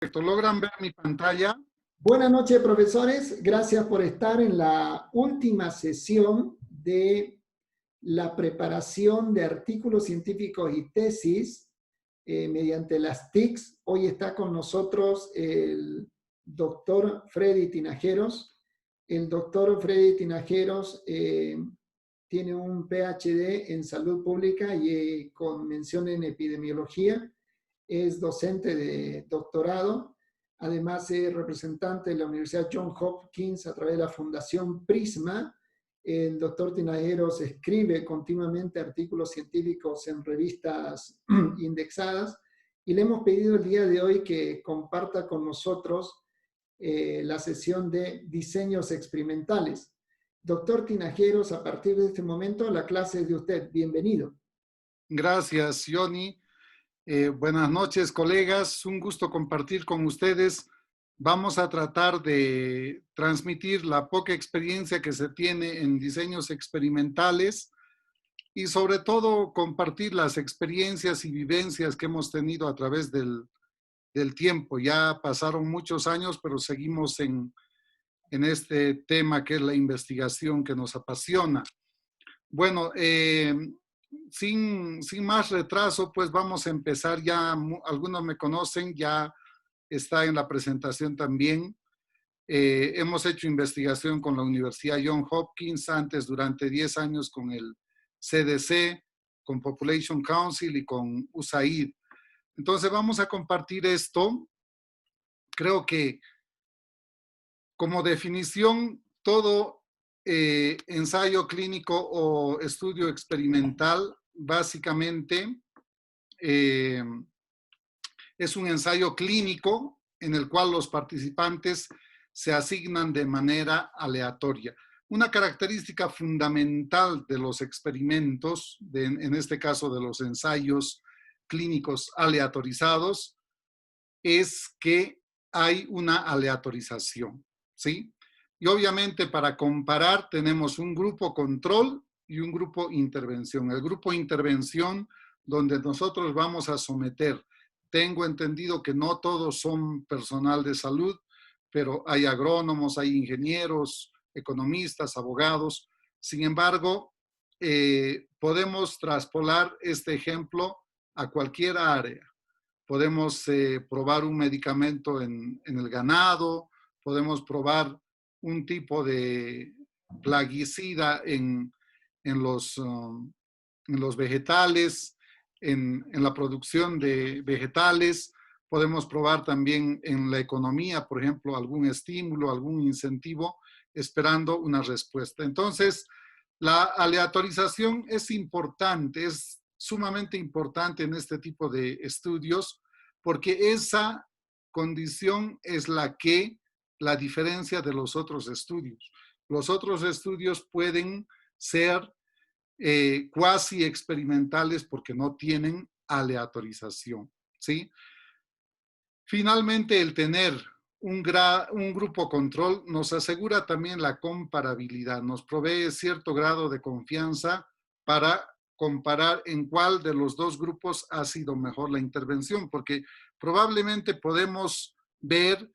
Perfecto. ¿Logran ver mi pantalla? Buenas noches, profesores. Gracias por estar en la última sesión de la preparación de artículos científicos y tesis mediante las TICs. Hoy está con nosotros el doctor Freddy Tinajeros. El doctor Freddy Tinajeros tiene un PhD en salud pública y con mención en epidemiología. Es docente de doctorado. Además, es representante de la Universidad Johns Hopkins a través de la Fundación Prisma. El doctor Tinajeros escribe continuamente artículos científicos en revistas indexadas y le hemos pedido el día de hoy que comparta con nosotros la sesión de diseños experimentales. Doctor Tinajeros, a partir de este momento la clase es de usted. Bienvenido. Gracias, Johnny. Buenas noches, colegas. Un gusto compartir con ustedes. Vamos a tratar de transmitir la poca experiencia que se tiene en diseños experimentales y sobre todo compartir las experiencias y vivencias que hemos tenido a través del tiempo. Ya pasaron muchos años, pero seguimos en este tema que es la investigación que nos apasiona. Bueno, sin más retraso, pues vamos a empezar ya. Algunos me conocen, ya está en la presentación también. Hemos hecho investigación con la Universidad Johns Hopkins, antes durante 10 años con el CDC, con Population Council y con USAID. Entonces vamos a compartir esto. Creo que como definición, todo ensayo clínico o estudio experimental básicamente es un ensayo clínico en el cual los participantes se asignan de manera aleatoria. Una característica fundamental de los experimentos, en este caso de los ensayos clínicos aleatorizados, es que hay una aleatorización, ¿sí? Y obviamente para comparar tenemos un grupo control y un grupo intervención. El grupo intervención donde nosotros vamos a someter. Tengo entendido que no todos son personal de salud, pero hay agrónomos, hay ingenieros, economistas, abogados. Sin embargo, podemos traspolar este ejemplo a cualquier área. Podemos probar un medicamento en el ganado, podemos probar un tipo de plaguicida en los vegetales, en la producción de vegetales. Podemos probar también en la economía, por ejemplo, algún estímulo, algún incentivo, esperando una respuesta. Entonces, la aleatorización es importante, es sumamente importante en este tipo de estudios, porque esa condición es la diferencia de los otros estudios. Los otros estudios pueden ser cuasi experimentales porque no tienen aleatorización, ¿sí? Finalmente, el tener un grupo control nos asegura también la comparabilidad, nos provee cierto grado de confianza para comparar en cuál de los dos grupos ha sido mejor la intervención, porque probablemente podemos ver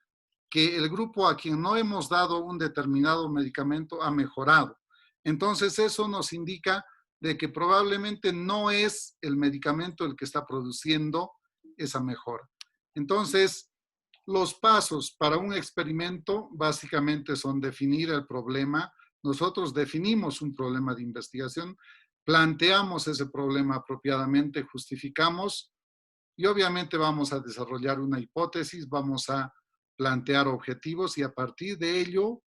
que el grupo a quien no hemos dado un determinado medicamento ha mejorado. Entonces eso nos indica de que probablemente no es el medicamento el que está produciendo esa mejora. Entonces, los pasos para un experimento básicamente son definir el problema. Nosotros definimos un problema de investigación, planteamos ese problema apropiadamente, justificamos y obviamente vamos a desarrollar una hipótesis, vamos a plantear objetivos y a partir de ello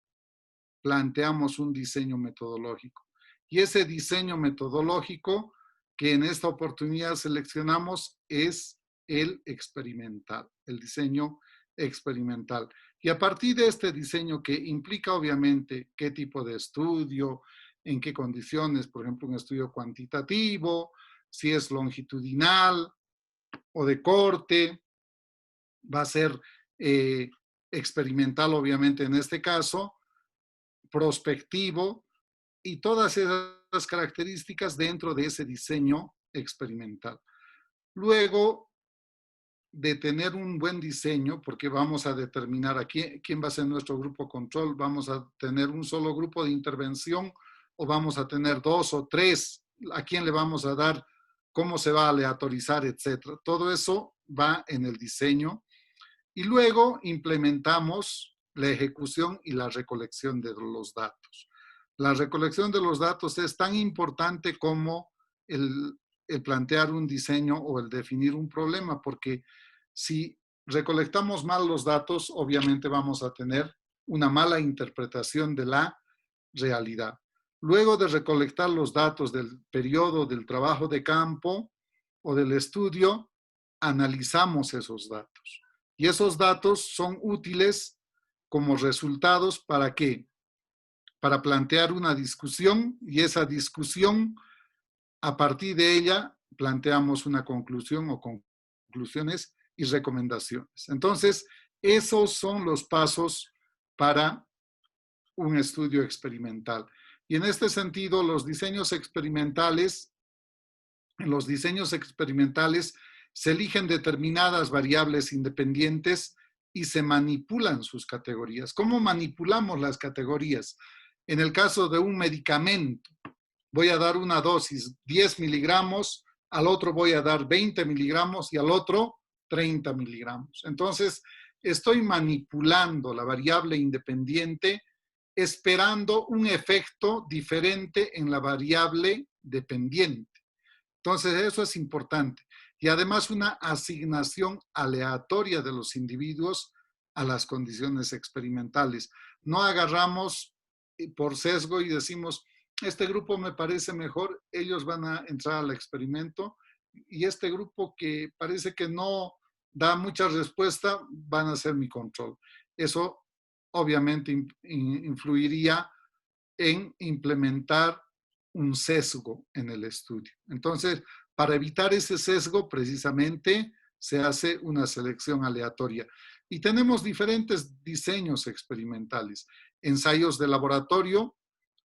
planteamos un diseño metodológico. Y ese diseño metodológico que en esta oportunidad seleccionamos es el experimental, el diseño experimental. Y a partir de este diseño que implica obviamente qué tipo de estudio, en qué condiciones, por ejemplo, un estudio cuantitativo, si es longitudinal o de corte, va a ser experimental obviamente en este caso, prospectivo y todas esas características dentro de ese diseño experimental. Luego de tener un buen diseño, porque vamos a determinar quién va a ser nuestro grupo control, vamos a tener un solo grupo de intervención o vamos a tener 2 o 3, a quién le vamos a dar, cómo se va a aleatorizar, etcétera. Todo eso va en el diseño y luego implementamos la ejecución y la recolección de los datos. La recolección de los datos es tan importante como el plantear un diseño o el definir un problema, porque si recolectamos mal los datos, obviamente vamos a tener una mala interpretación de la realidad. Luego de recolectar los datos del periodo del trabajo de campo o del estudio, analizamos esos datos. Y esos datos son útiles como resultados ¿para qué? Para plantear una discusión y esa discusión, a partir de ella, planteamos una conclusión o conclusiones y recomendaciones. Entonces, esos son los pasos para un estudio experimental. Y en este sentido, en los diseños experimentales se eligen determinadas variables independientes y se manipulan sus categorías. ¿Cómo manipulamos las categorías? En el caso de un medicamento, voy a dar una dosis 10 miligramos, al otro voy a dar 20 miligramos y al otro 30 miligramos. Entonces, estoy manipulando la variable independiente esperando un efecto diferente en la variable dependiente. Entonces, eso es importante. Y además una asignación aleatoria de los individuos a las condiciones experimentales. No agarramos por sesgo y decimos, este grupo me parece mejor, ellos van a entrar al experimento y este grupo que parece que no da mucha respuesta van a ser mi control. Eso obviamente influiría en implementar un sesgo en el estudio. Entonces, para evitar ese sesgo, precisamente, se hace una selección aleatoria. Y tenemos diferentes diseños experimentales. Ensayos de laboratorio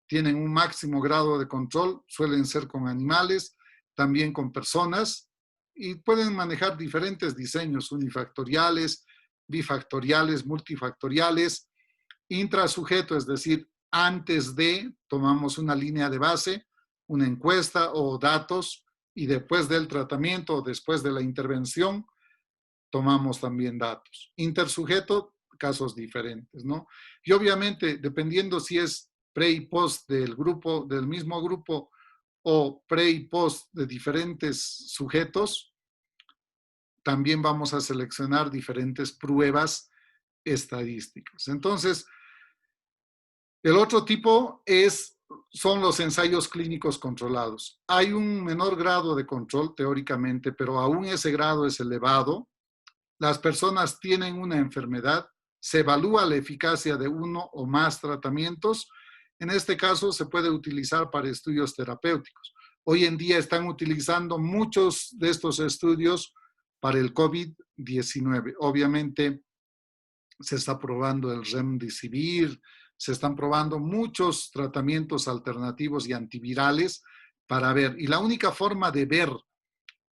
tienen un máximo grado de control, suelen ser con animales, también con personas, y pueden manejar diferentes diseños unifactoriales, bifactoriales, multifactoriales, intrasujeto, es decir, antes de tomamos una línea de base, una encuesta o datos, y después del tratamiento o después de la intervención, tomamos también datos. Intersujeto, casos diferentes, ¿no? Y obviamente, dependiendo si es pre y post del grupo, del mismo grupo, o pre y post de diferentes sujetos, también vamos a seleccionar diferentes pruebas estadísticas. Entonces, el otro tipo son los ensayos clínicos controlados. Hay un menor grado de control teóricamente, pero aún ese grado es elevado. Las personas tienen una enfermedad, se evalúa la eficacia de uno o más tratamientos. En este caso se puede utilizar para estudios terapéuticos. Hoy en día están utilizando muchos de estos estudios para el COVID-19. Obviamente se está probando el Remdesivir, se están probando muchos tratamientos alternativos y antivirales para ver. Y la única forma de ver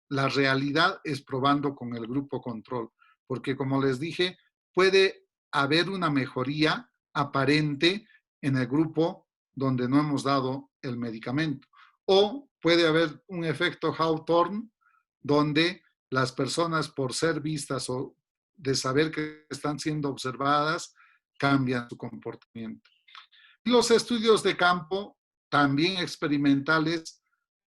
la realidad es probando con el grupo control, porque como les dije, puede haber una mejoría aparente en el grupo donde no hemos dado el medicamento. O puede haber un efecto Hawthorne donde las personas por ser vistas o de saber que están siendo observadas, cambian su comportamiento. Y los estudios de campo, también experimentales,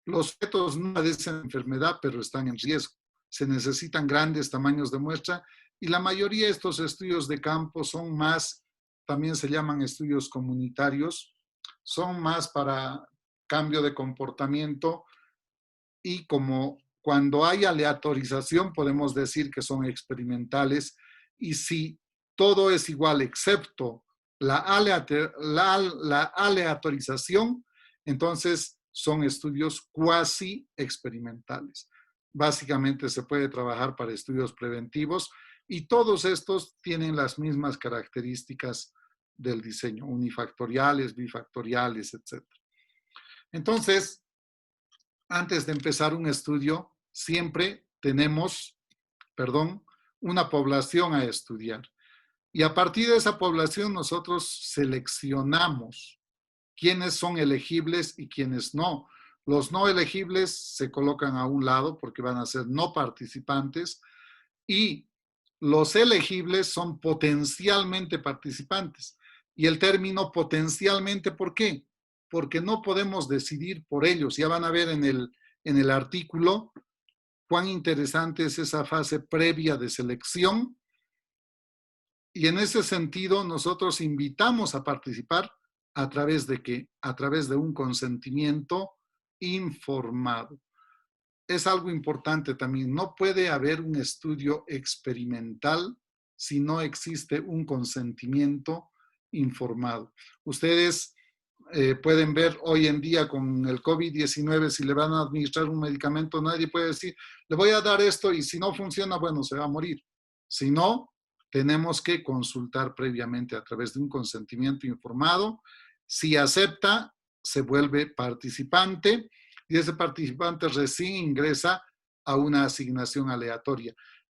los fetos no padecen enfermedad, pero están en riesgo. Se necesitan grandes tamaños de muestra y la mayoría de estos estudios de campo son más, también se llaman estudios comunitarios, son más para cambio de comportamiento y como cuando hay aleatorización podemos decir que son experimentales y si todo es igual excepto la aleatorización, entonces son estudios cuasi experimentales. Básicamente se puede trabajar para estudios preventivos y todos estos tienen las mismas características del diseño, unifactoriales, bifactoriales, etc. Entonces, antes de empezar un estudio, siempre tenemos, una población a estudiar. Y a partir de esa población nosotros seleccionamos quiénes son elegibles y quiénes no. Los no elegibles se colocan a un lado porque van a ser no participantes y los elegibles son potencialmente participantes. Y el término potencialmente, ¿por qué? Porque no podemos decidir por ellos. Ya van a ver en el artículo cuán interesante es esa fase previa de selección. Y en ese sentido, nosotros invitamos a participar a través de qué? A través de un consentimiento informado. Es algo importante también. No puede haber un estudio experimental si no existe un consentimiento informado. Ustedes pueden ver hoy en día con el COVID-19, si le van a administrar un medicamento, nadie puede decir, le voy a dar esto y si no funciona, bueno, se va a morir. Si no, tenemos que consultar previamente a través de un consentimiento informado. Si acepta, se vuelve participante y ese participante recién ingresa a una asignación aleatoria.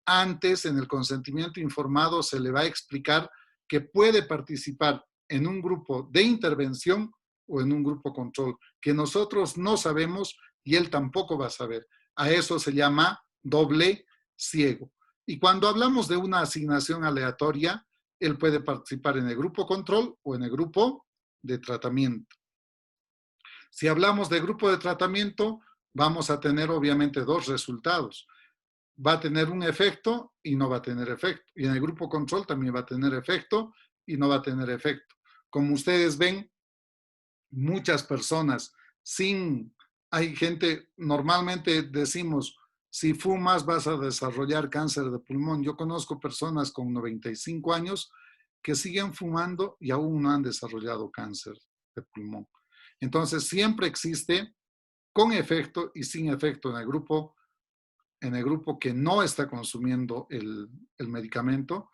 Antes, en el consentimiento informado, se le va a explicar que puede participar en un grupo de intervención o en un grupo control, que nosotros no sabemos y él tampoco va a saber. A eso se llama doble ciego. Y cuando hablamos de una asignación aleatoria, él puede participar en el grupo control o en el grupo de tratamiento. Si hablamos de grupo de tratamiento, vamos a tener obviamente dos resultados. Va a tener un efecto y no va a tener efecto. Y en el grupo control también va a tener efecto y no va a tener efecto. Como ustedes ven, muchas personas hay gente, normalmente decimos, si fumas vas a desarrollar cáncer de pulmón. Yo conozco personas con 95 años que siguen fumando y aún no han desarrollado cáncer de pulmón. Entonces, siempre existe con efecto y sin efecto en el grupo que no está consumiendo el medicamento.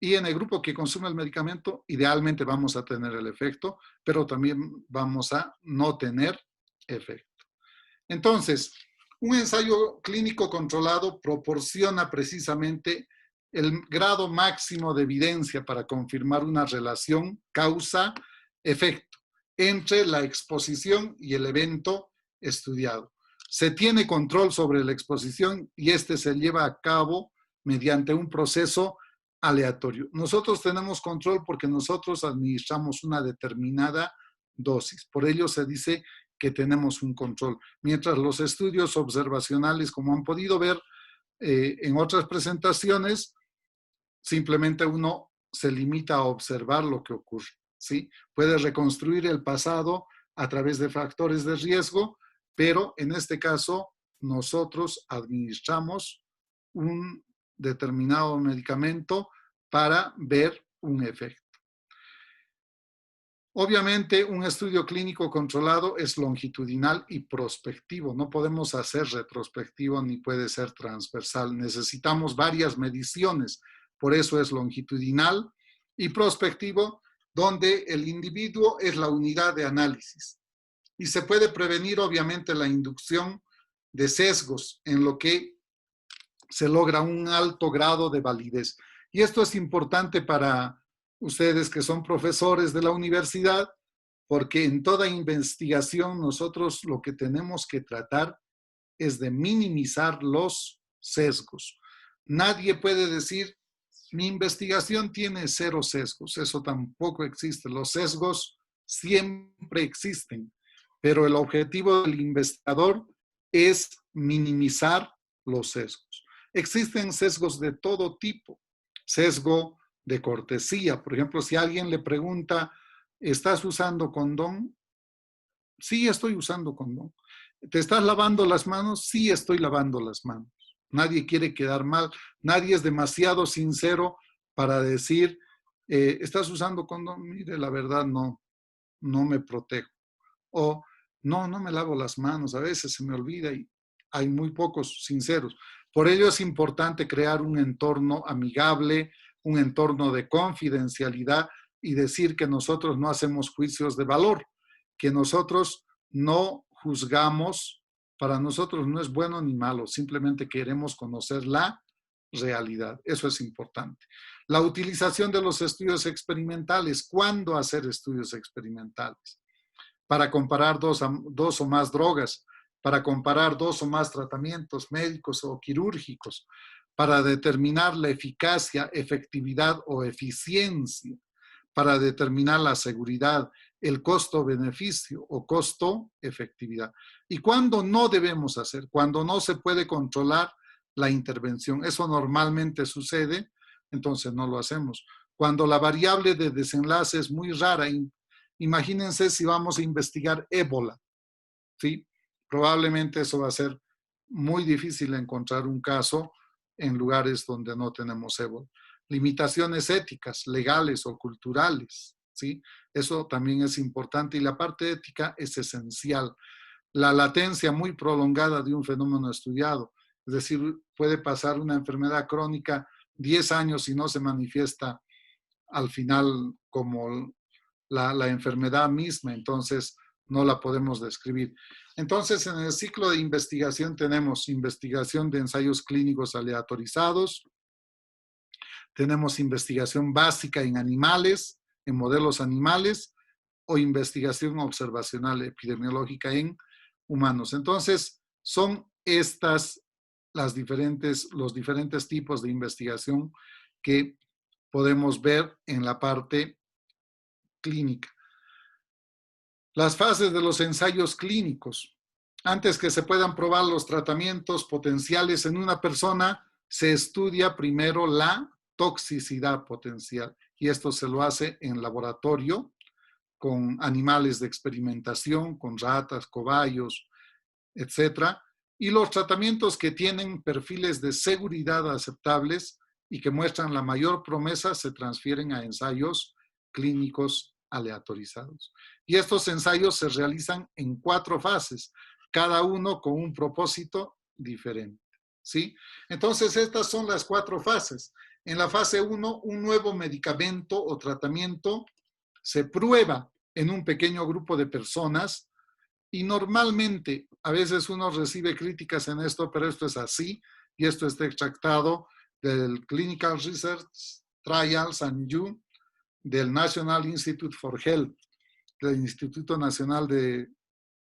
Y en el grupo que consume el medicamento, idealmente vamos a tener el efecto, pero también vamos a no tener efecto. Entonces, un ensayo clínico controlado proporciona precisamente el grado máximo de evidencia para confirmar una relación causa-efecto entre la exposición y el evento estudiado. Se tiene control sobre la exposición y este se lleva a cabo mediante un proceso aleatorio. Nosotros tenemos control porque nosotros administramos una determinada dosis. Por ello se dice que tenemos un control. Mientras los estudios observacionales, como han podido ver en otras presentaciones, simplemente uno se limita a observar lo que ocurre, ¿sí? Puede reconstruir el pasado a través de factores de riesgo, pero en este caso nosotros administramos un determinado medicamento para ver un efecto. Obviamente, un estudio clínico controlado es longitudinal y prospectivo. No podemos hacer retrospectivo ni puede ser transversal. Necesitamos varias mediciones. Por eso es longitudinal y prospectivo, donde el individuo es la unidad de análisis. Y se puede prevenir, obviamente, la inducción de sesgos en lo que se logra un alto grado de validez. Y esto es importante para ustedes que son profesores de la universidad, porque en toda investigación nosotros lo que tenemos que tratar es de minimizar los sesgos. Nadie puede decir, mi investigación tiene 0 sesgos. Eso tampoco existe. Los sesgos siempre existen, pero el objetivo del investigador es minimizar los sesgos. Existen sesgos de todo tipo. Sesgo de cortesía. Por ejemplo, si alguien le pregunta, ¿estás usando condón? Sí, estoy usando condón. ¿Te estás lavando las manos? Sí, estoy lavando las manos. Nadie quiere quedar mal. Nadie es demasiado sincero para decir, ¿estás usando condón? Mire, la verdad no me protejo. O no me lavo las manos. A veces se me olvida y hay muy pocos sinceros. Por ello es importante crear un entorno amigable, un entorno de confidencialidad y decir que nosotros no hacemos juicios de valor, que nosotros no juzgamos, para nosotros no es bueno ni malo, simplemente queremos conocer la realidad. Eso es importante. La utilización de los estudios experimentales. ¿Cuándo hacer estudios experimentales? Para comparar dos o más drogas, para comparar dos o más tratamientos médicos o quirúrgicos, para determinar la eficacia, efectividad o eficiencia, para determinar la seguridad, el costo-beneficio o costo-efectividad. ¿Y cuándo no debemos hacer? Cuando no se puede controlar la intervención. Eso normalmente sucede, entonces no lo hacemos. Cuando la variable de desenlace es muy rara, imagínense si vamos a investigar ébola, ¿sí? Probablemente eso va a ser muy difícil encontrar un caso en lugares donde no tenemos ébola. Limitaciones éticas, legales o culturales, ¿sí? Eso también es importante y la parte ética es esencial. La latencia muy prolongada de un fenómeno estudiado, es decir, puede pasar una enfermedad crónica 10 años y no se manifiesta al final como la enfermedad misma, entonces no la podemos describir. Entonces, en el ciclo de investigación tenemos investigación de ensayos clínicos aleatorizados, tenemos investigación básica en animales, en modelos animales, o investigación observacional epidemiológica en humanos. Entonces, son estas los diferentes tipos de investigación que podemos ver en la parte clínica. Las fases de los ensayos clínicos. Antes que se puedan probar los tratamientos potenciales en una persona, se estudia primero la toxicidad potencial y esto se lo hace en laboratorio con animales de experimentación, con ratas, cobayos, etcétera, y los tratamientos que tienen perfiles de seguridad aceptables y que muestran la mayor promesa se transfieren a ensayos clínicos aleatorizados. Y estos ensayos se realizan en 4 fases, cada uno con un propósito diferente, ¿sí? Entonces, estas son las 4 fases. En la fase 1, un nuevo medicamento o tratamiento se prueba en un pequeño grupo de personas y normalmente, a veces uno recibe críticas en esto, pero esto es así y esto está extractado del Clinical Research Trials and You del National Institute for Health, del Instituto Nacional de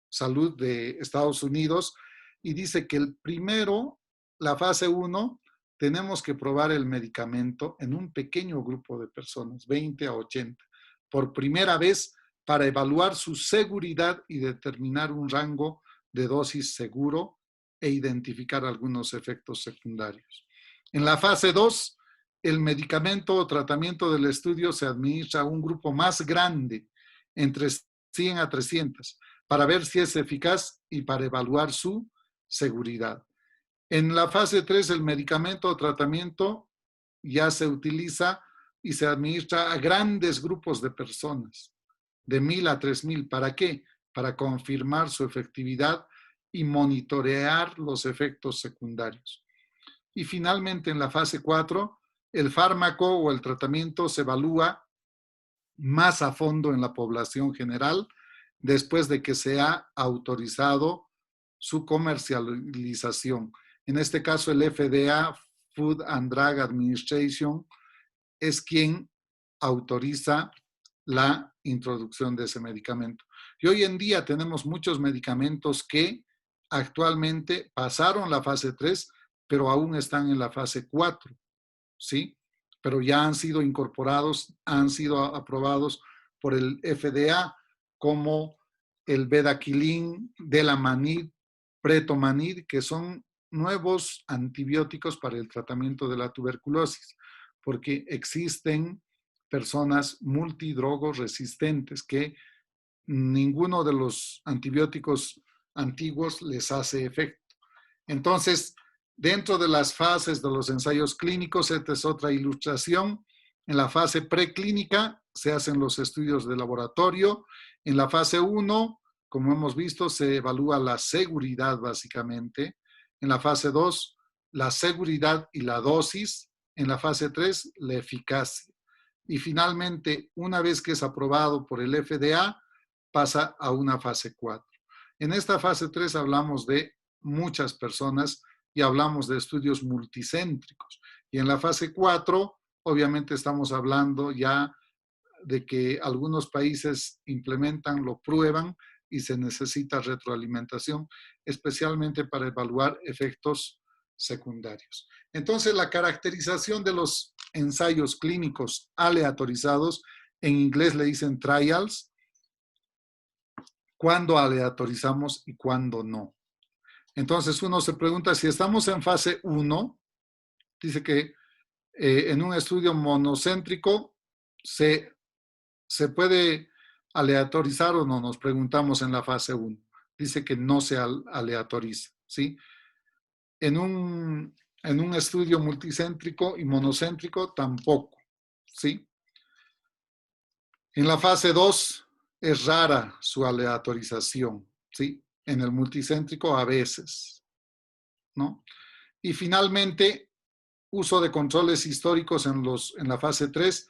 Salud de Estados Unidos, y dice que el primero, la fase 1, tenemos que probar el medicamento en un pequeño grupo de personas, 20 a 80, por primera vez para evaluar su seguridad y determinar un rango de dosis seguro e identificar algunos efectos secundarios. En la fase 2, el medicamento o tratamiento del estudio se administra a un grupo más grande, entre 100 a 300, para ver si es eficaz y para evaluar su seguridad. En la fase 3, el medicamento o tratamiento ya se utiliza y se administra a grandes grupos de personas, de 1,000 a 3,000. ¿Para qué? Para confirmar su efectividad y monitorear los efectos secundarios. Y finalmente, en la fase 4, el fármaco o el tratamiento se evalúa más a fondo en la población general después de que se ha autorizado su comercialización. En este caso, el FDA, Food and Drug Administration, es quien autoriza la introducción de ese medicamento. Y hoy en día tenemos muchos medicamentos que actualmente pasaron la fase 3, pero aún están en la fase 4, ¿sí? Pero ya han sido incorporados, han sido aprobados por el FDA, como el bedaquiline, delamanid, pretomanid, que son nuevos antibióticos para el tratamiento de la tuberculosis, porque existen personas multidrogos resistentes que ninguno de los antibióticos antiguos les hace efecto. Entonces, dentro de las fases de los ensayos clínicos, esta es otra ilustración. En la fase preclínica se hacen los estudios de laboratorio. En la fase 1, como hemos visto, se evalúa la seguridad básicamente. En la fase 2, la seguridad y la dosis. En la fase 3, la eficacia. Y finalmente, una vez que es aprobado por el FDA, pasa a una fase 4. En esta fase 3 hablamos de muchas personas y hablamos de estudios multicéntricos. Y en la fase 4, obviamente estamos hablando ya de que algunos países implementan, lo prueban y se necesita retroalimentación, especialmente para evaluar efectos secundarios. Entonces, la caracterización de los ensayos clínicos aleatorizados, en inglés le dicen trials, cuándo aleatorizamos y cuándo no. Entonces, uno se pregunta si estamos en fase 1, dice que en un estudio monocéntrico se puede aleatorizar o no, nos preguntamos en la fase 1. Dice que no se aleatoriza, ¿sí? En un estudio multicéntrico y monocéntrico tampoco, ¿sí? En la fase 2 es rara su aleatorización, ¿sí? En el multicéntrico a veces, ¿no? Y finalmente, uso de controles históricos en la fase 3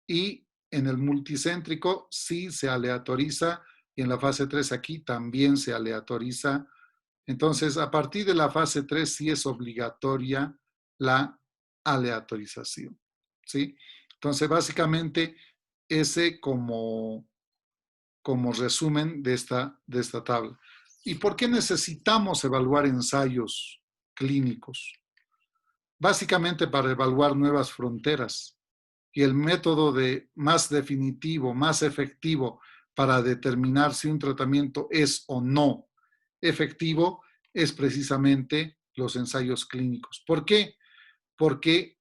y en el multicéntrico sí se aleatoriza y en la fase 3 aquí también se aleatoriza. Entonces, a partir de la fase 3 sí es obligatoria la aleatorización, ¿sí? Entonces, básicamente, ese como resumen de esta tabla. ¿Y por qué necesitamos evaluar ensayos clínicos? Básicamente para evaluar nuevas fronteras. Y el método más definitivo, más efectivo para determinar si un tratamiento es o no efectivo es precisamente los ensayos clínicos. ¿Por qué? Porque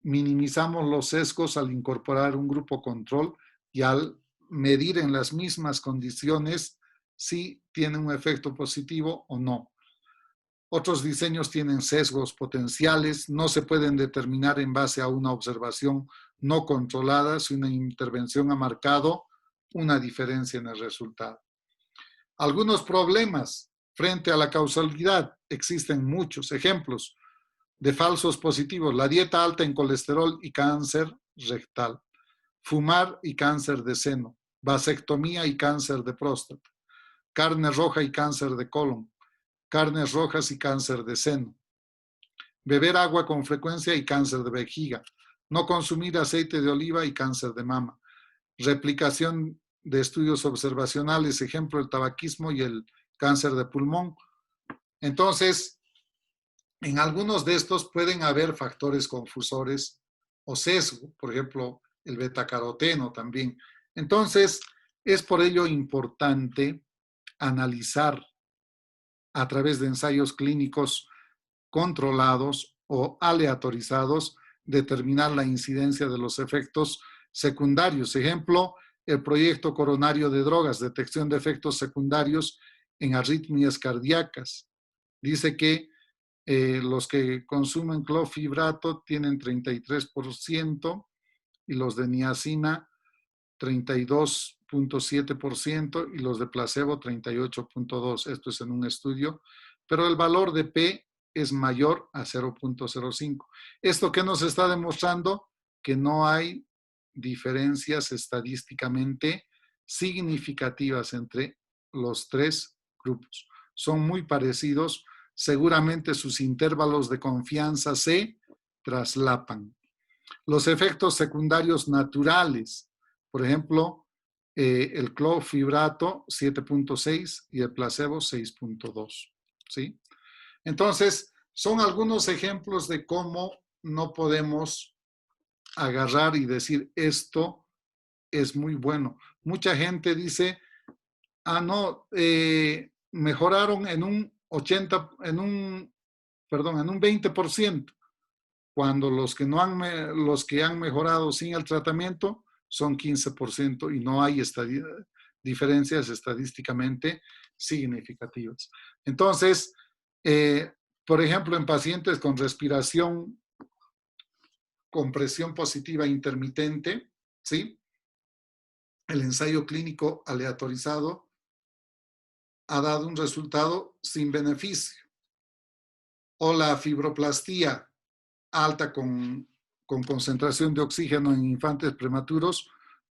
minimizamos los sesgos al incorporar un grupo control y al medir en las mismas condiciones si tiene un efecto positivo o no. Otros diseños tienen sesgos potenciales, no se pueden determinar en base a una observación no controlada si una intervención ha marcado una diferencia en el resultado. Algunos problemas frente a la causalidad, existen muchos ejemplos de falsos positivos: la dieta alta en colesterol y cáncer rectal, fumar y cáncer de seno, vasectomía y cáncer de próstata, carne roja y cáncer de colon, carnes rojas y cáncer de seno, beber agua con frecuencia y cáncer de vejiga, no consumir aceite de oliva y cáncer de mama, replicación de estudios observacionales, ejemplo, el tabaquismo y el cáncer de pulmón. Entonces, en algunos de estos pueden haber factores confusores o sesgo, por ejemplo, el betacaroteno también. Entonces, es por ello importante analizar a través de ensayos clínicos controlados o aleatorizados, determinar la incidencia de los efectos secundarios. Ejemplo, el proyecto coronario de drogas, detección de efectos secundarios en arritmias cardíacas. Dice que los que consumen clofibrato tienen 33% y los de niacina 32.7% y los de placebo 38.2%. Esto es en un estudio, pero el valor de P es mayor a 0.05. ¿Esto qué nos está demostrando? Que no hay diferencias estadísticamente significativas entre los tres grupos. Son muy parecidos. Seguramente sus intervalos de confianza se traslapan. Los efectos secundarios naturales, por ejemplo, el clofibrato 7.6 y el placebo 6.2, ¿sí? Entonces, son algunos ejemplos de cómo no podemos agarrar y decir esto es muy bueno. Mucha gente dice, no, mejoraron en un 20%, cuando los que han mejorado sin el tratamiento son 15% y no hay diferencias estadísticamente significativas. Entonces, por ejemplo, en pacientes con respiración con presión positiva intermitente, ¿sí? El ensayo clínico aleatorizado ha dado un resultado sin beneficio. O la fibroplastía alta con concentración de oxígeno en infantes prematuros,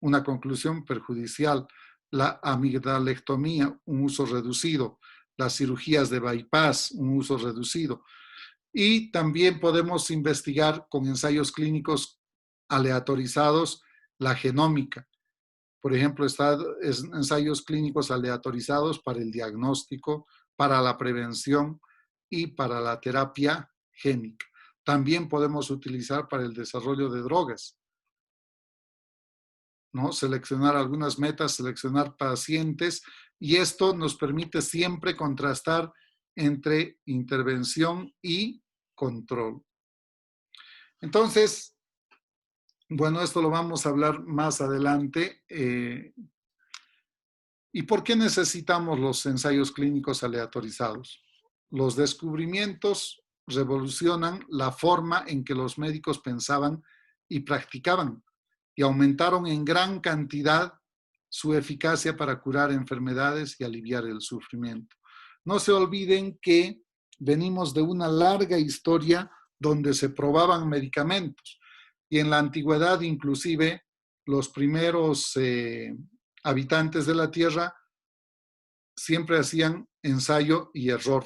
una conclusión perjudicial. La amigdalectomía, un uso reducido. Las cirugías de bypass, un uso reducido. Y también podemos investigar con ensayos clínicos aleatorizados la genómica. Por ejemplo, están ensayos clínicos aleatorizados para el diagnóstico, para la prevención y para la terapia génica. También podemos utilizar para el desarrollo de drogas, ¿no? Seleccionar algunas metas, seleccionar pacientes, y esto nos permite siempre contrastar entre intervención y control. Entonces, bueno, esto lo vamos a hablar más adelante. ¿Y por qué necesitamos los ensayos clínicos aleatorizados? Los descubrimientos revolucionan la forma en que los médicos pensaban y practicaban, y aumentaron en gran cantidad su eficacia para curar enfermedades y aliviar el sufrimiento. No se olviden que venimos de una larga historia donde se probaban medicamentos, y en la antigüedad inclusive los primeros habitantes de la Tierra siempre hacían ensayo y error,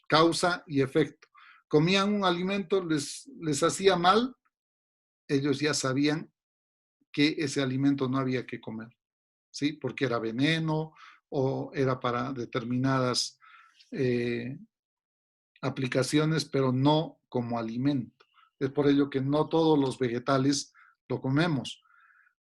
causa y efecto. Comían un alimento, les hacía mal, ellos ya sabían que ese alimento no había que comer, ¿sí? Porque era veneno o era para determinadas aplicaciones, pero no como alimento. Es por ello que no todos los vegetales lo comemos.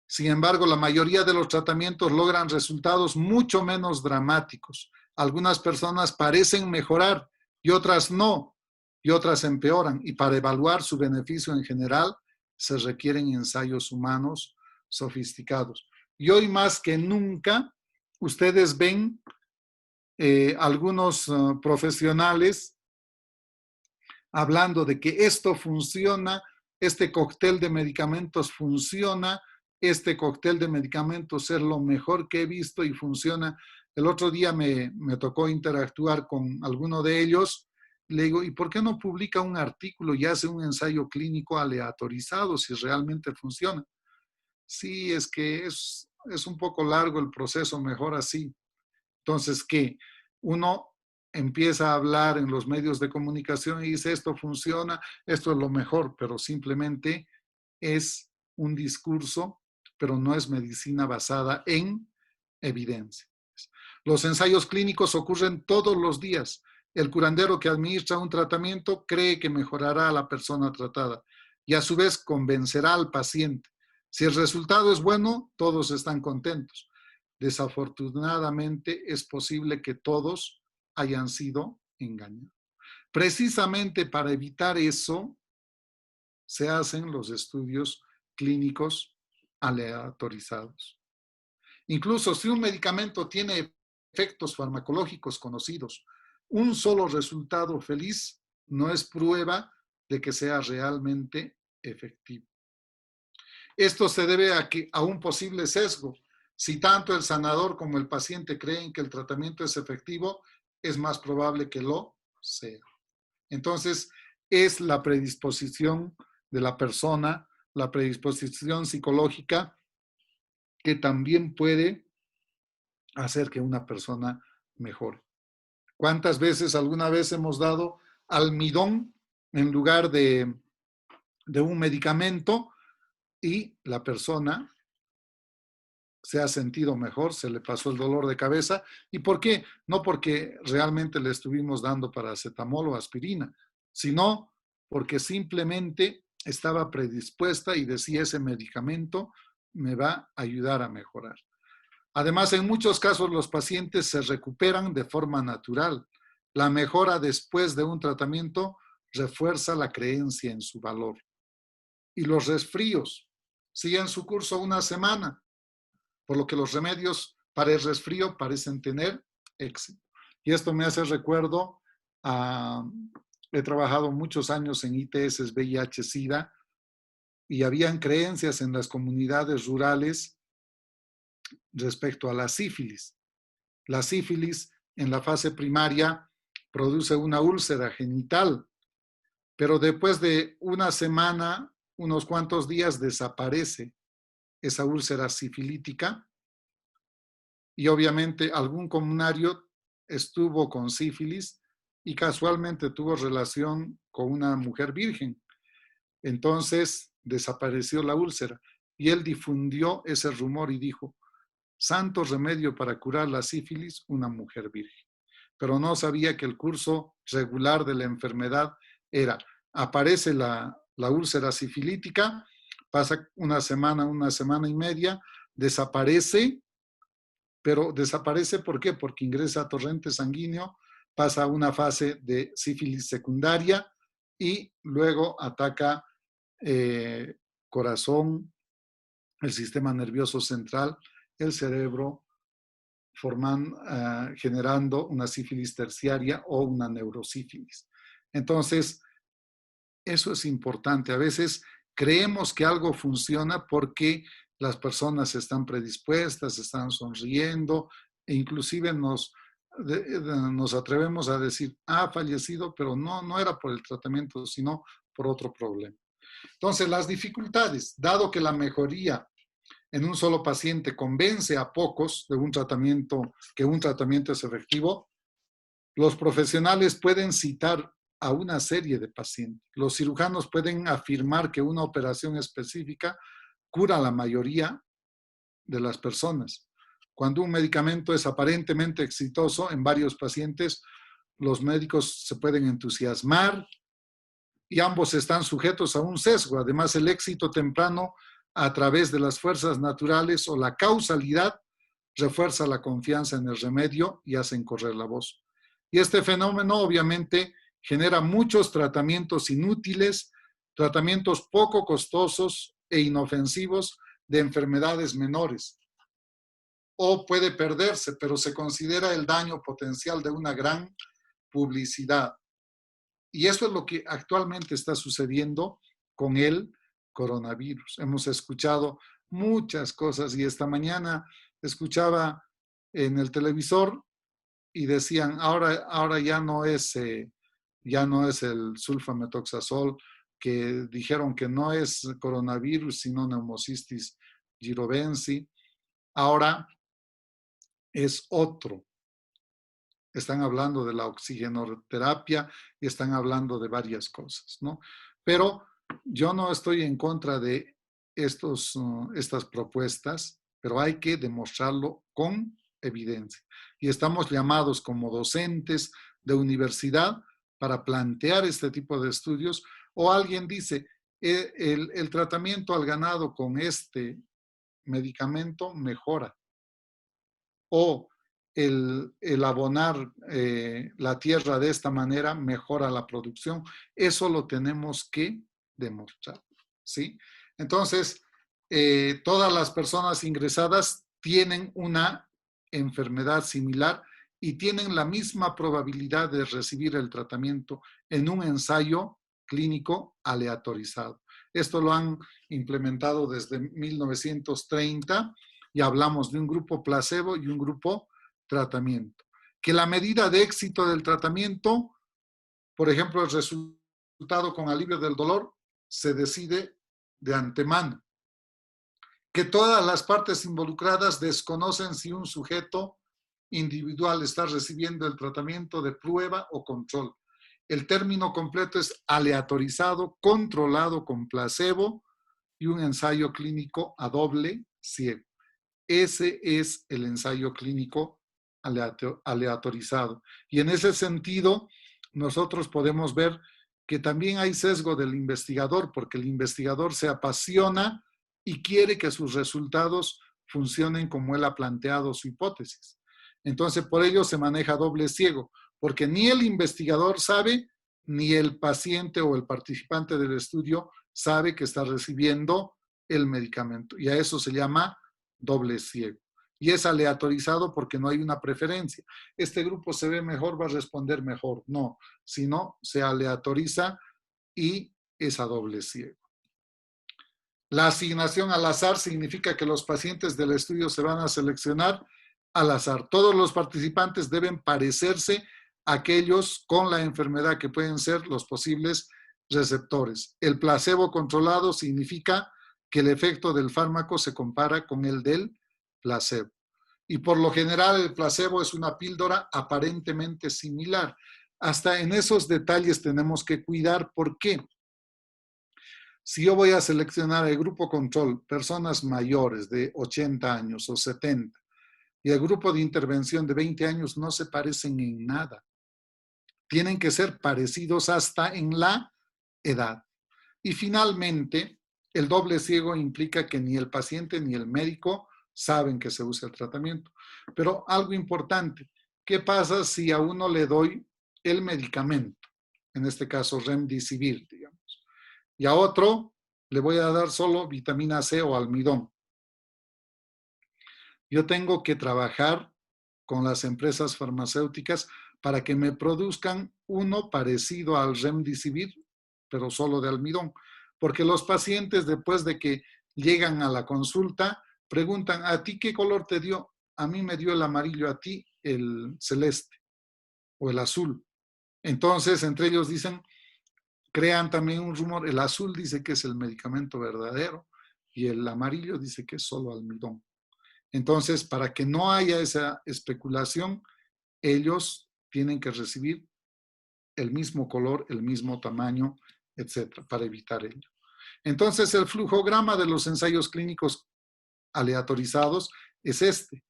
Sin embargo, la mayoría de los tratamientos logran resultados mucho menos dramáticos. Algunas personas parecen mejorar y otras no, y otras empeoran. Y para evaluar su beneficio en general, se requieren ensayos humanos sofisticados. Y hoy más que nunca, ustedes ven algunos profesionales hablando de que esto funciona, este cóctel de medicamentos funciona, este cóctel de medicamentos es lo mejor que he visto y funciona. El otro día me tocó interactuar con alguno de ellos. Le digo, ¿y por qué no publica un artículo y hace un ensayo clínico aleatorizado si realmente funciona? Sí, es que es un poco largo el proceso, mejor así. Entonces, ¿qué? Uno empieza a hablar en los medios de comunicación y dice, esto funciona, esto es lo mejor, pero simplemente es un discurso, pero no es medicina basada en evidencia. Los ensayos clínicos ocurren todos los días. El curandero que administra un tratamiento cree que mejorará a la persona tratada y a su vez convencerá al paciente. Si el resultado es bueno, todos están contentos. Desafortunadamente, es posible que todos hayan sido engañados. Precisamente para evitar eso, se hacen los estudios clínicos aleatorizados. Incluso si un medicamento tiene efectos farmacológicos conocidos, un solo resultado feliz no es prueba de que sea realmente efectivo. Esto se debe a un posible sesgo. Si tanto el sanador como el paciente creen que el tratamiento es efectivo, es más probable que lo sea. Entonces, es la predisposición de la persona, la predisposición psicológica, que también puede hacer que una persona mejore. ¿Cuántas veces alguna vez hemos dado almidón en lugar de un medicamento y la persona se ha sentido mejor, se le pasó el dolor de cabeza? ¿Y por qué? No porque realmente le estuvimos dando paracetamol o aspirina, sino porque simplemente estaba predispuesta y decía, ese medicamento me va a ayudar a mejorar. Además, en muchos casos los pacientes se recuperan de forma natural. La mejora después de un tratamiento refuerza la creencia en su valor. Y los resfríos siguen su curso una semana, por lo que los remedios para el resfrío parecen tener éxito. Y esto me hace recuerdo, he trabajado muchos años en ITS, VIH-Sida, y habían creencias en las comunidades rurales respecto a la sífilis. La sífilis en la fase primaria produce una úlcera genital, pero después de una semana, unos cuantos días, desaparece esa úlcera sifilítica y obviamente algún comunario estuvo con sífilis y casualmente tuvo relación con una mujer virgen. Entonces desapareció la úlcera y él difundió ese rumor y dijo, santo remedio para curar la sífilis, una mujer virgen. Pero no sabía que el curso regular de la enfermedad era, aparece la úlcera sifilítica, pasa una semana y media, desaparece, pero desaparece ¿por qué? Porque ingresa a torrente sanguíneo, pasa a una fase de sífilis secundaria y luego ataca corazón, el sistema nervioso central, el cerebro, generando una sífilis terciaria o una neurosífilis. Entonces, eso es importante. A veces creemos que algo funciona porque las personas están predispuestas, están sonriendo, e inclusive nos atrevemos a decir, ha fallecido, pero no era por el tratamiento, sino por otro problema. Entonces, las dificultades, dado que la mejoría en un solo paciente convence a pocos de que un tratamiento es efectivo, los profesionales pueden citar a una serie de pacientes. Los cirujanos pueden afirmar que una operación específica cura a la mayoría de las personas. Cuando un medicamento es aparentemente exitoso en varios pacientes, los médicos se pueden entusiasmar y ambos están sujetos a un sesgo. Además, el éxito temprano a través de las fuerzas naturales o la causalidad refuerza la confianza en el remedio y hacen correr la voz. Y este fenómeno obviamente genera muchos tratamientos inútiles, tratamientos poco costosos e inofensivos de enfermedades menores. O puede perderse, pero se considera el daño potencial de una gran publicidad. Y eso es lo que actualmente está sucediendo con el coronavirus. Hemos escuchado muchas cosas y esta mañana escuchaba en el televisor y decían, ahora ya no es el sulfametoxazol, que dijeron que no es coronavirus, sino neumocistis girovensi. Ahora es otro. Están hablando de la oxigenoterapia y están hablando de varias cosas, ¿no? Pero yo no estoy en contra de estas propuestas, pero hay que demostrarlo con evidencia. Y estamos llamados como docentes de universidad para plantear este tipo de estudios. O alguien dice, el tratamiento al ganado con este medicamento mejora. O el abonar la tierra de esta manera mejora la producción. Eso lo tenemos que demostrar, ¿sí? Entonces, todas las personas ingresadas tienen una enfermedad similar y tienen la misma probabilidad de recibir el tratamiento en un ensayo clínico aleatorizado. Esto lo han implementado desde 1930 y hablamos de un grupo placebo y un grupo tratamiento. Que la medida de éxito del tratamiento, por ejemplo, el resultado con alivio del dolor, se decide de antemano. Que todas las partes involucradas desconocen si un sujeto individual está recibiendo el tratamiento de prueba o control. El término completo es aleatorizado, controlado con placebo y un ensayo clínico a doble ciego. Ese es el ensayo clínico aleatorizado. Y en ese sentido, nosotros podemos ver que también hay sesgo del investigador, porque el investigador se apasiona y quiere que sus resultados funcionen como él ha planteado su hipótesis. Entonces, por ello se maneja doble ciego, porque ni el investigador sabe, ni el paciente o el participante del estudio sabe que está recibiendo el medicamento. Y a eso se llama doble ciego. Y es aleatorizado porque no hay una preferencia. Este grupo se ve mejor, va a responder mejor. No, sino se aleatoriza y es a doble ciego. La asignación al azar significa que los pacientes del estudio se van a seleccionar al azar. Todos los participantes deben parecerse a aquellos con la enfermedad que pueden ser los posibles receptores. El placebo controlado significa que el efecto del fármaco se compara con el del placebo. Y por lo general el placebo es una píldora aparentemente similar. hasta en esos detalles tenemos que cuidar. ¿Por qué? Si yo voy a seleccionar el grupo control, personas mayores de 80 años o 70, y el grupo de intervención de 20 años, no se parecen en nada. Tienen que ser parecidos hasta en la edad. Y finalmente, el doble ciego implica que ni el paciente ni el médico saben que se usa el tratamiento. Pero algo importante, ¿qué pasa si a uno le doy el medicamento? En este caso, Remdesivir, digamos. Y a otro le voy a dar solo vitamina C o almidón. Yo tengo que trabajar con las empresas farmacéuticas para que me produzcan uno parecido al Remdesivir, pero solo de almidón. Porque los pacientes, después de que llegan a la consulta, preguntan, ¿a ti qué color te dio? A mí me dio el amarillo, a ti el celeste o el azul. Entonces, entre ellos dicen, crean también un rumor, el azul dice que es el medicamento verdadero y el amarillo dice que es solo almidón. Entonces, para que no haya esa especulación, ellos tienen que recibir el mismo color, el mismo tamaño, etcétera, para evitar ello. Entonces, el flujograma de los ensayos clínicos aleatorizados es este.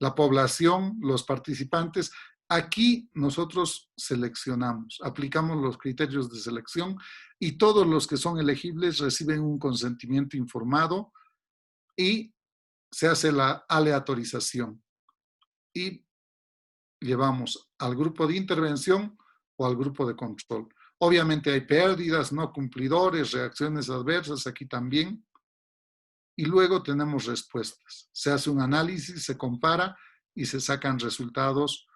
La población, los participantes. Aquí nosotros seleccionamos, aplicamos los criterios de selección y todos los que son elegibles reciben un consentimiento informado y se hace la aleatorización. Y llevamos al grupo de intervención o al grupo de control. Obviamente hay pérdidas, no cumplidores, reacciones adversas aquí también. Y luego tenemos respuestas. Se hace un análisis, se compara y se sacan resultados,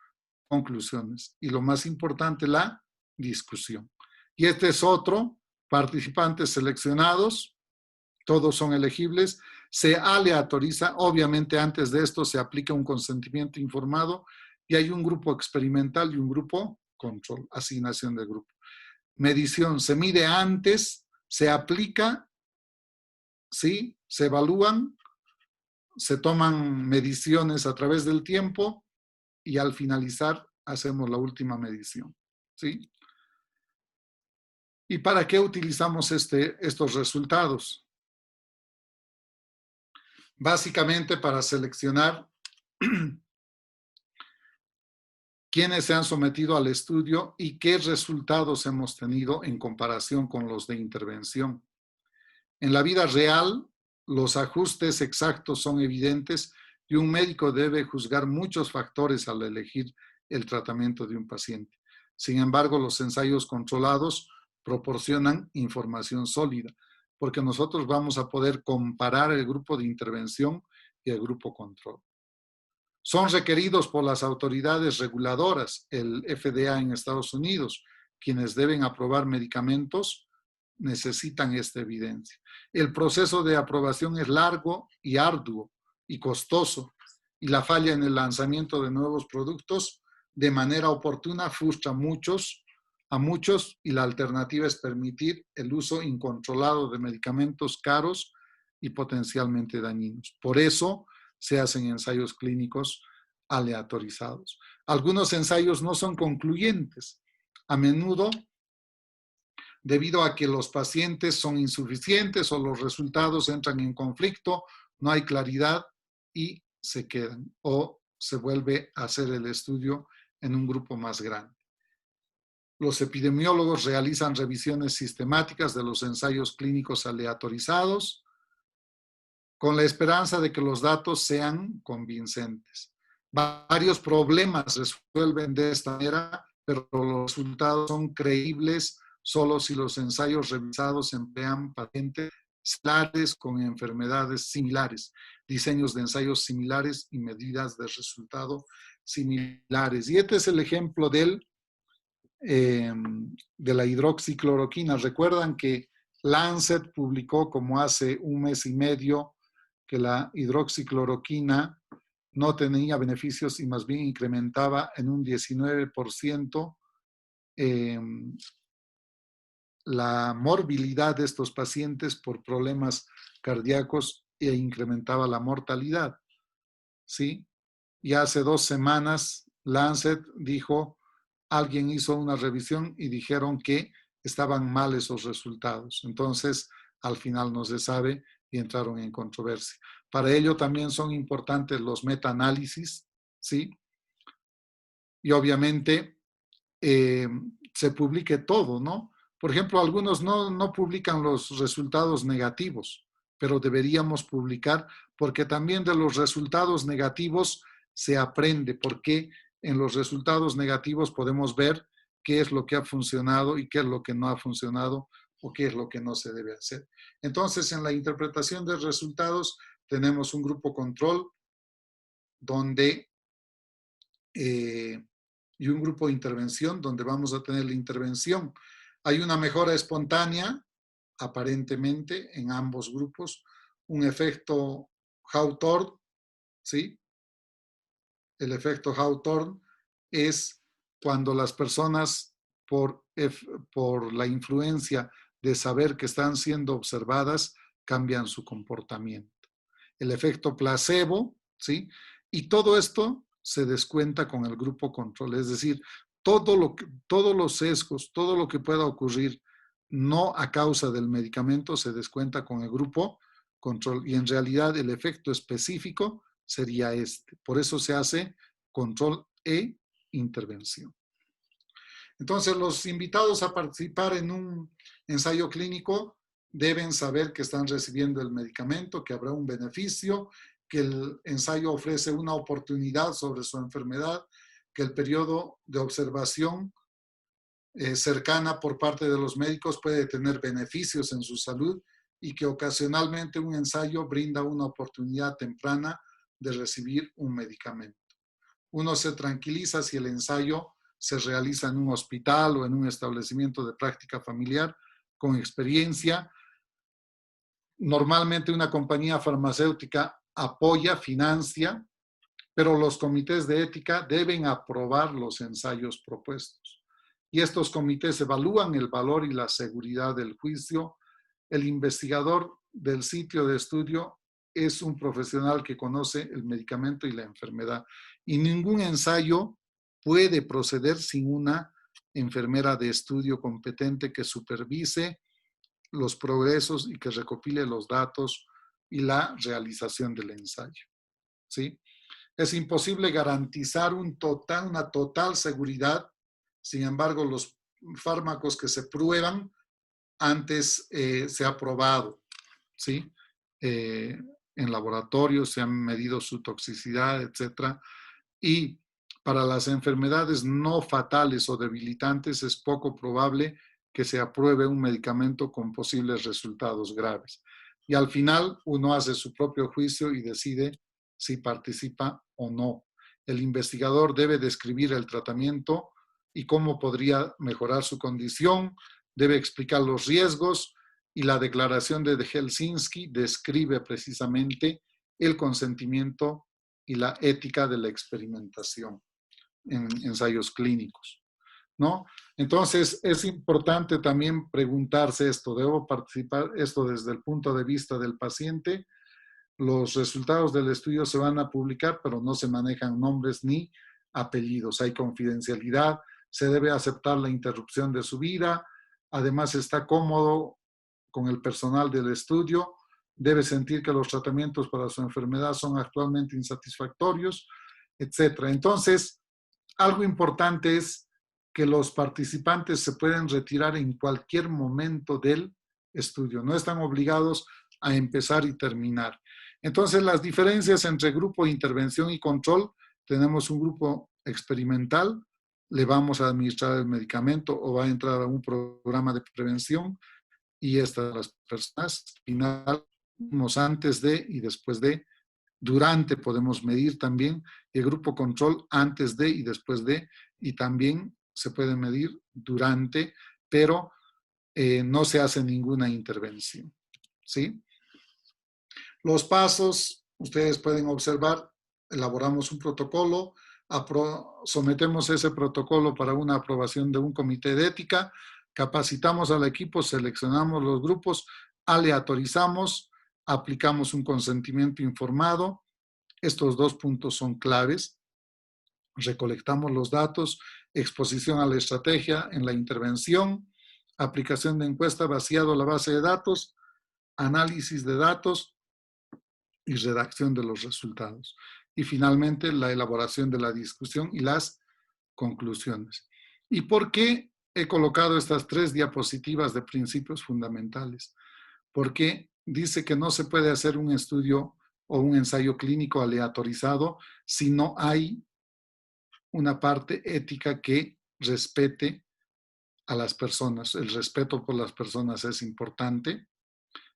conclusiones. Y lo más importante, la discusión. Y este es otro, participantes seleccionados, todos son elegibles, se aleatoriza, obviamente antes de esto se aplica un consentimiento informado y hay un grupo experimental y un grupo control, asignación de grupo. Medición, se mide antes, se aplica, ¿sí? Se evalúan, se toman mediciones a través del tiempo y al finalizar hacemos la última medición, ¿sí? ¿Y para qué utilizamos estos resultados? Básicamente para seleccionar quiénes se han sometido al estudio y qué resultados hemos tenido en comparación con los de intervención. En la vida real, los ajustes exactos son evidentes y un médico debe juzgar muchos factores al elegir el tratamiento de un paciente. Sin embargo, los ensayos controlados proporcionan información sólida, porque nosotros vamos a poder comparar el grupo de intervención y el grupo control. Son requeridos por las autoridades reguladoras, el FDA en Estados Unidos, quienes deben aprobar medicamentos, necesitan esta evidencia. El proceso de aprobación es largo y arduo y costoso, y la falla en el lanzamiento de nuevos productos de manera oportuna frustra a muchos, y la alternativa es permitir el uso incontrolado de medicamentos caros y potencialmente dañinos. Por eso se hacen ensayos clínicos aleatorizados. Algunos ensayos no son concluyentes. A menudo, debido a que los pacientes son insuficientes o los resultados entran en conflicto, no hay claridad y se quedan o se vuelve a hacer el estudio en un grupo más grande. Los epidemiólogos realizan revisiones sistemáticas de los ensayos clínicos aleatorizados con la esperanza de que los datos sean convincentes. Varios problemas resuelven de esta manera, pero los resultados son creíbles solo si los ensayos revisados emplean pacientes similares con enfermedades similares, diseños de ensayos similares y medidas de resultado similares. Y este es el ejemplo de la hidroxicloroquina. Recuerdan que Lancet publicó como hace un mes y medio que la hidroxicloroquina no tenía beneficios y más bien incrementaba en un 19% la morbilidad de estos pacientes por problemas cardíacos e incrementaba la mortalidad, ¿sí? Y hace 2 semanas Lancet dijo, alguien hizo una revisión y dijeron que estaban mal esos resultados. Entonces, al final no se sabe y entraron en controversia. Para ello también son importantes los metaanálisis, ¿sí? Y obviamente se publique todo, ¿no? Por ejemplo, algunos no publican los resultados negativos, pero deberíamos publicar porque también de los resultados negativos se aprende, porque en los resultados negativos podemos ver qué es lo que ha funcionado y qué es lo que no ha funcionado o qué es lo que no se debe hacer. Entonces, en la interpretación de resultados tenemos un grupo control donde y un grupo de intervención donde vamos a tener la intervención. Hay una mejora espontánea, aparentemente, en ambos grupos, un efecto Hawthorne, ¿sí? El efecto Hawthorne es cuando las personas, por la influencia de saber que están siendo observadas, cambian su comportamiento. El efecto placebo, ¿sí? Y todo esto se descuenta con el grupo control, es decir, todos los sesgos, todo lo que pueda ocurrir no a causa del medicamento se descuenta con el grupo control y en realidad el efecto específico sería este. Por eso se hace control e intervención. Entonces, los invitados a participar en un ensayo clínico deben saber que están recibiendo el medicamento, que habrá un beneficio, que el ensayo ofrece una oportunidad sobre su enfermedad, que el periodo de observación cercana por parte de los médicos puede tener beneficios en su salud y que ocasionalmente un ensayo brinda una oportunidad temprana de recibir un medicamento. Uno se tranquiliza si el ensayo se realiza en un hospital o en un establecimiento de práctica familiar con experiencia. Normalmente una compañía farmacéutica apoya, financia, pero los comités de ética deben aprobar los ensayos propuestos. Y estos comités evalúan el valor y la seguridad del juicio. El investigador del sitio de estudio es un profesional que conoce el medicamento y la enfermedad. Y ningún ensayo puede proceder sin una enfermera de estudio competente que supervise los progresos y que recopile los datos y la realización del ensayo, ¿sí? Es imposible garantizar una total seguridad, sin embargo, los fármacos que se prueban antes se ha probado, ¿sí? En laboratorio se han medido su toxicidad, etcétera. Y para las enfermedades no fatales o debilitantes es poco probable que se apruebe un medicamento con posibles resultados graves. Y al final uno hace su propio juicio y decide si participa o no. El investigador debe describir el tratamiento y cómo podría mejorar su condición, debe explicar los riesgos y la declaración de Helsinki describe precisamente el consentimiento y la ética de la experimentación en ensayos clínicos, ¿no? Entonces, es importante también preguntarse esto, ¿debo participar esto desde el punto de vista del paciente? Los resultados del estudio se van a publicar, pero no se manejan nombres ni apellidos. Hay confidencialidad, se debe aceptar la interrupción de su vida, además está cómodo con el personal del estudio, debe sentir que los tratamientos para su enfermedad son actualmente insatisfactorios, etc. Entonces, algo importante es que los participantes se pueden retirar en cualquier momento del estudio, no están obligados a empezar y terminar. Entonces, las diferencias entre grupo de intervención y control, tenemos un grupo experimental, le vamos a administrar el medicamento o va a entrar a un programa de prevención y estas las personas, final, antes de y después de, durante podemos medir también el grupo control antes de y después de, y también se puede medir durante, pero no se hace ninguna intervención, ¿sí? Los pasos, ustedes pueden observar, elaboramos un protocolo, sometemos ese protocolo para una aprobación de un comité de ética, capacitamos al equipo, seleccionamos los grupos, aleatorizamos, aplicamos un consentimiento informado. Estos dos puntos son claves. recolectamos los datos, exposición a la estrategia en la intervención, aplicación de encuesta, vaciado la base de datos, análisis de datos y redacción de los resultados. Y finalmente, la elaboración de la discusión y las conclusiones. ¿Y por qué he colocado estas 3 diapositivas de principios fundamentales? Porque dice que no se puede hacer un estudio o un ensayo clínico aleatorizado si no hay una parte ética que respete a las personas. El respeto por las personas es importante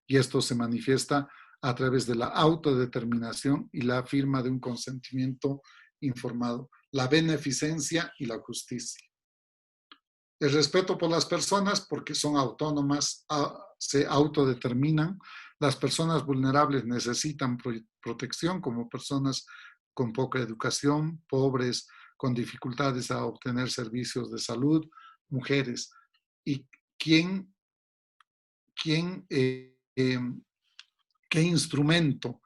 y esto se manifiesta a través de la autodeterminación y la firma de un consentimiento informado, la beneficencia y la justicia. El respeto por las personas porque son autónomas, se autodeterminan. Las personas vulnerables necesitan protección como personas con poca educación, pobres, con dificultades a obtener servicios de salud, mujeres. ¿Y quién qué instrumento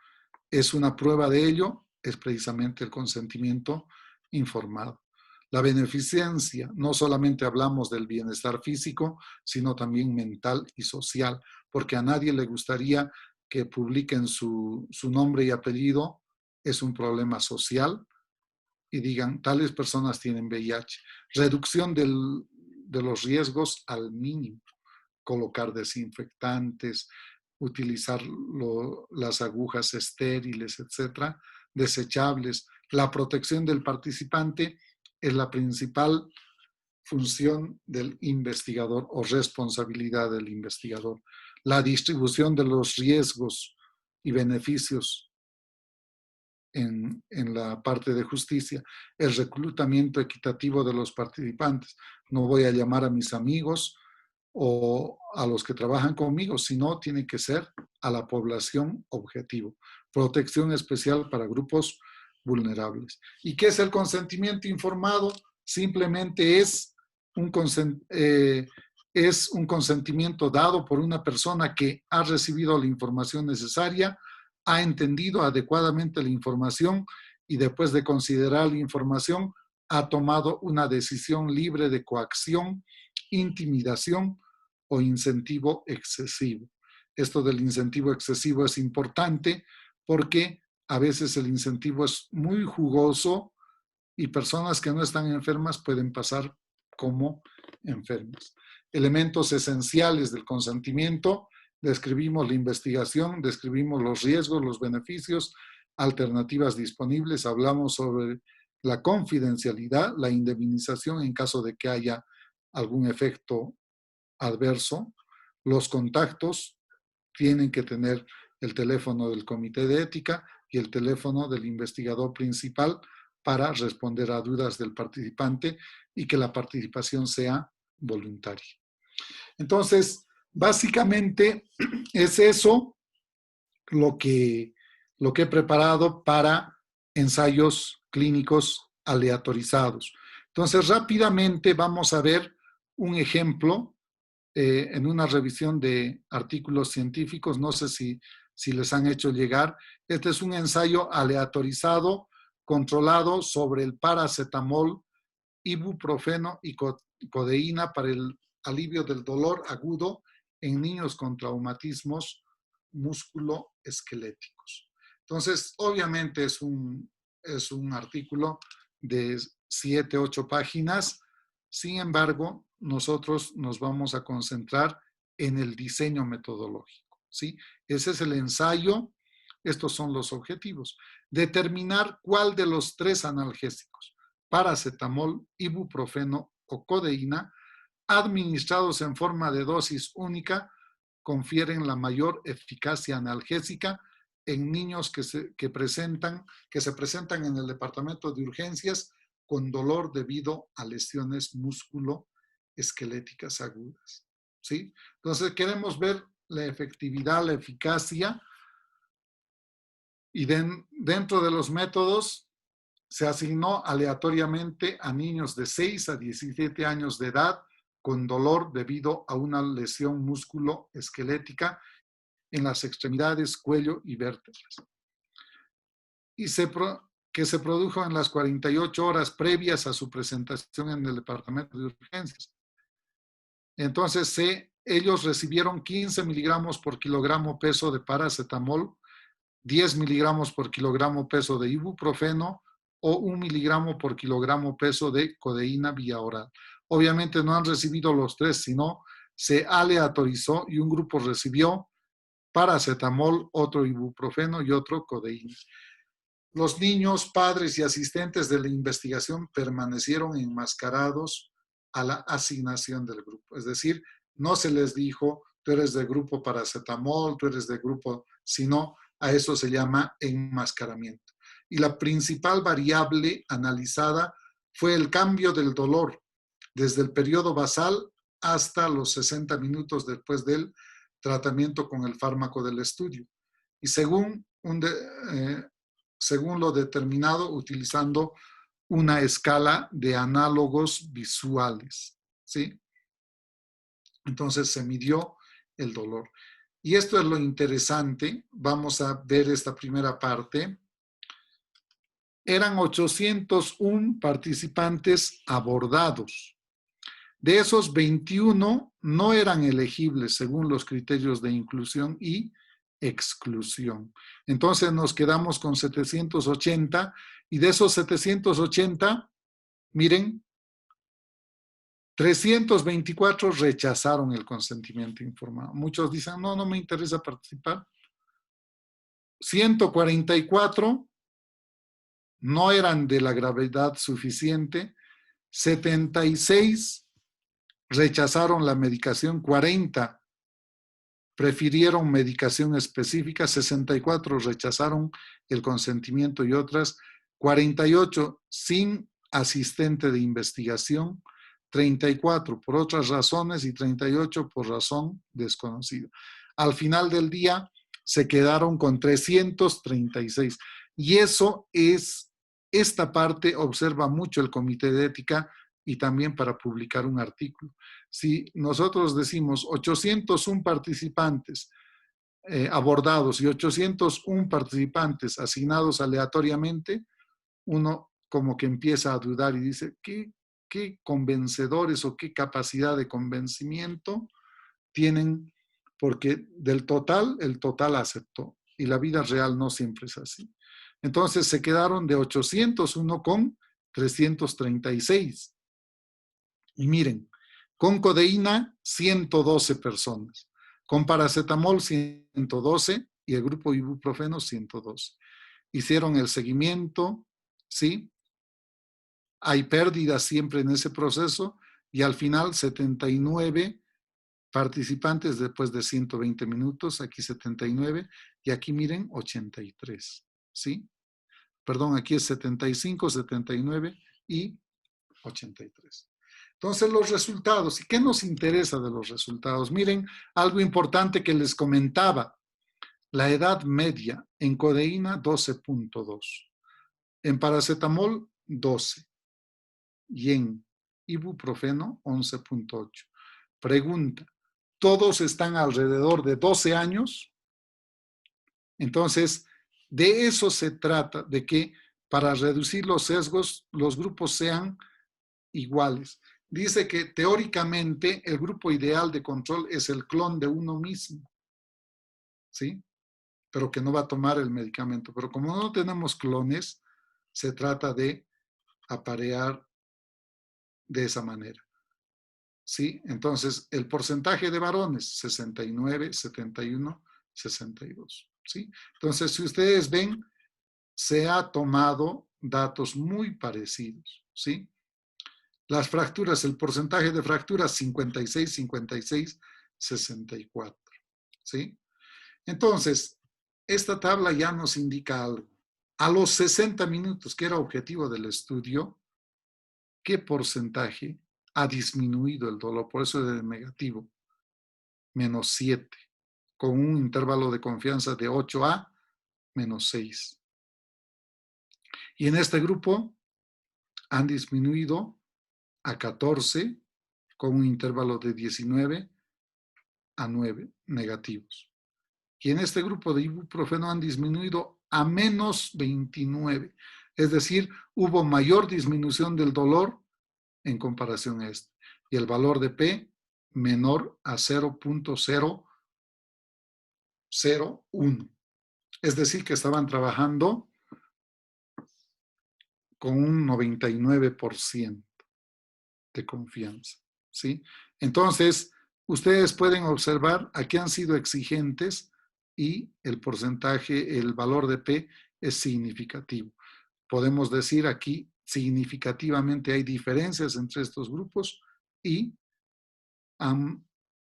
es una prueba de ello? Es precisamente el consentimiento informado. La beneficencia, no solamente hablamos del bienestar físico, sino también mental y social, porque a nadie le gustaría que publiquen su nombre y apellido, es un problema social, y digan, tales personas tienen VIH. Reducción de los riesgos al mínimo, colocar desinfectantes, utilizar las agujas estériles, etcétera, desechables. La protección del participante es la principal función del investigador o responsabilidad del investigador. La distribución de los riesgos y beneficios en la parte de justicia, el reclutamiento equitativo de los participantes. No voy a llamar a mis amigos o a los que trabajan conmigo, sino tiene que ser a la población objetivo. Protección especial para grupos vulnerables. ¿Y qué es el consentimiento informado? Simplemente es un consentimiento dado por una persona que ha recibido la información necesaria, ha entendido adecuadamente la información y después de considerar la información ha tomado una decisión libre de coacción, intimidación o incentivo excesivo. Esto del incentivo excesivo es importante porque a veces el incentivo es muy jugoso y personas que no están enfermas pueden pasar como enfermas. Elementos esenciales del consentimiento: describimos la investigación, describimos los riesgos, los beneficios, alternativas disponibles, hablamos sobre la confidencialidad, la indemnización en caso de que haya algún efecto adverso. Los contactos tienen que tener el teléfono del comité de ética y el teléfono del investigador principal para responder a dudas del participante y que la participación sea voluntaria. Entonces, básicamente es eso lo que he preparado para ensayos clínicos aleatorizados. Entonces, rápidamente vamos a ver un ejemplo en una revisión de artículos científicos. No sé si les han hecho llegar. Este es un ensayo aleatorizado, controlado sobre el paracetamol, ibuprofeno y codeína para el alivio del dolor agudo en niños con traumatismos musculoesqueléticos. Entonces, obviamente es un artículo de 7, 8 páginas. Sin embargo, nosotros nos vamos a concentrar en el diseño metodológico, ¿sí? Ese es el ensayo. Estos son los objetivos. Determinar cuál de los 3 analgésicos, paracetamol, ibuprofeno o codeína, administrados en forma de dosis única, confieren la mayor eficacia analgésica en niños que se presentan en el departamento de urgencias con dolor debido a lesiones musculoesqueléticas agudas, ¿sí? Entonces queremos ver la efectividad, la eficacia, y dentro de los métodos se asignó aleatoriamente a niños de 6 a 17 años de edad con dolor debido a una lesión musculoesquelética en las extremidades, cuello y vértebras. Y que se produjo en las 48 horas previas a su presentación en el departamento de urgencias. Entonces, ellos recibieron 15 miligramos por kilogramo peso de paracetamol, 10 miligramos por kilogramo peso de ibuprofeno o 1 miligramo por kilogramo peso de codeína vía oral. Obviamente no han recibido los tres, sino se aleatorizó y un grupo recibió paracetamol, otro ibuprofeno y otro codeína. Los niños, padres y asistentes de la investigación permanecieron enmascarados a la asignación del grupo. Es decir, no se les dijo, tú eres del grupo paracetamol, tú eres del grupo, sino a eso se llama enmascaramiento. Y la principal variable analizada fue el cambio del dolor desde el periodo basal hasta los 60 minutos después del tratamiento con el fármaco del estudio. Y según lo determinado utilizando una escala de análogos visuales, ¿sí? Entonces se midió el dolor. Y esto es lo interesante. Vamos a ver esta primera parte. Eran 801 participantes abordados. De esos, 21 no eran elegibles según los criterios de inclusión y exclusión. Entonces nos quedamos con 780 y de esos 780, miren, 324 rechazaron el consentimiento informado. Muchos dicen, no, no me interesa participar. 144 no eran de la gravedad suficiente. 76 rechazaron la medicación, 40 prefirieron medicación específica, 64 rechazaron el consentimiento y otras, 48 sin asistente de investigación, 34 por otras razones y 38 por razón desconocida. Al final del día se quedaron con 336. Y eso es, esta parte observa mucho el Comité de Ética y también para publicar un artículo. Si nosotros decimos 801 participantes abordados y 801 participantes asignados aleatoriamente, uno como que empieza a dudar y dice, ¿qué convencedores o qué capacidad de convencimiento tienen? Porque del total, el total aceptó. Y la vida real no siempre es así. Entonces se quedaron de 801 con 336. Y miren, con codeína, 112 personas. Con paracetamol, 112. Y el grupo ibuprofeno, 112. Hicieron el seguimiento, ¿sí? Hay pérdidas siempre en ese proceso. Y al final, 79 participantes después de 120 minutos. Aquí 79. Y aquí miren, 83. ¿Sí? Perdón, aquí es 75, 79 y 83. Entonces, los resultados. ¿Y qué nos interesa de los resultados? Miren, algo importante que les comentaba. La edad media en codeína, 12.2. En paracetamol, 12. Y en ibuprofeno, 11.8. Pregunta, ¿todos están alrededor de 12 años? Entonces, de eso se trata, de que para reducir los sesgos, los grupos sean iguales. Dice que teóricamente el grupo ideal de control es el clon de uno mismo, ¿sí? Pero que no va a tomar el medicamento. Pero como no tenemos clones, se trata de aparear de esa manera, ¿sí? Entonces, el porcentaje de varones, 69, 71, 62, ¿sí? Entonces, si ustedes ven, se ha tomado datos muy parecidos, ¿sí? Las fracturas, el porcentaje de fracturas, 56, 56, 64, ¿sí? Entonces, esta tabla ya nos indica algo. A los 60 minutos, que era objetivo del estudio, ¿qué porcentaje ha disminuido el dolor? Por eso es negativo, menos 7, con un intervalo de confianza de 8 a menos 6. Y en este grupo han disminuido a 14, con un intervalo de 19 a 9 negativos. Y en este grupo de ibuprofeno han disminuido a menos 29. Es decir, hubo mayor disminución del dolor en comparación a este. Y el valor de P menor a 0.001. Es decir, que estaban trabajando con un 99% de confianza, ¿sí? Entonces, ustedes pueden observar, aquí han sido exigentes y el porcentaje, el valor de P es significativo. Podemos decir aquí, significativamente hay diferencias entre estos grupos y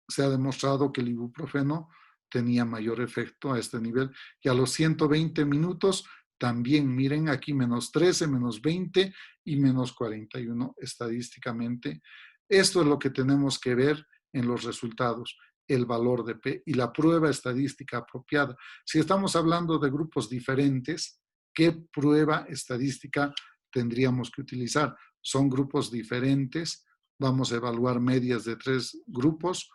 se ha demostrado que el ibuprofeno tenía mayor efecto a este nivel. Y a los 120 minutos, también miren aquí menos 13, menos 20 y menos 41 estadísticamente. Esto es lo que tenemos que ver en los resultados, el valor de P y la prueba estadística apropiada. Si estamos hablando de grupos diferentes, ¿qué prueba estadística tendríamos que utilizar? Son grupos diferentes, vamos a evaluar medias de 3 grupos,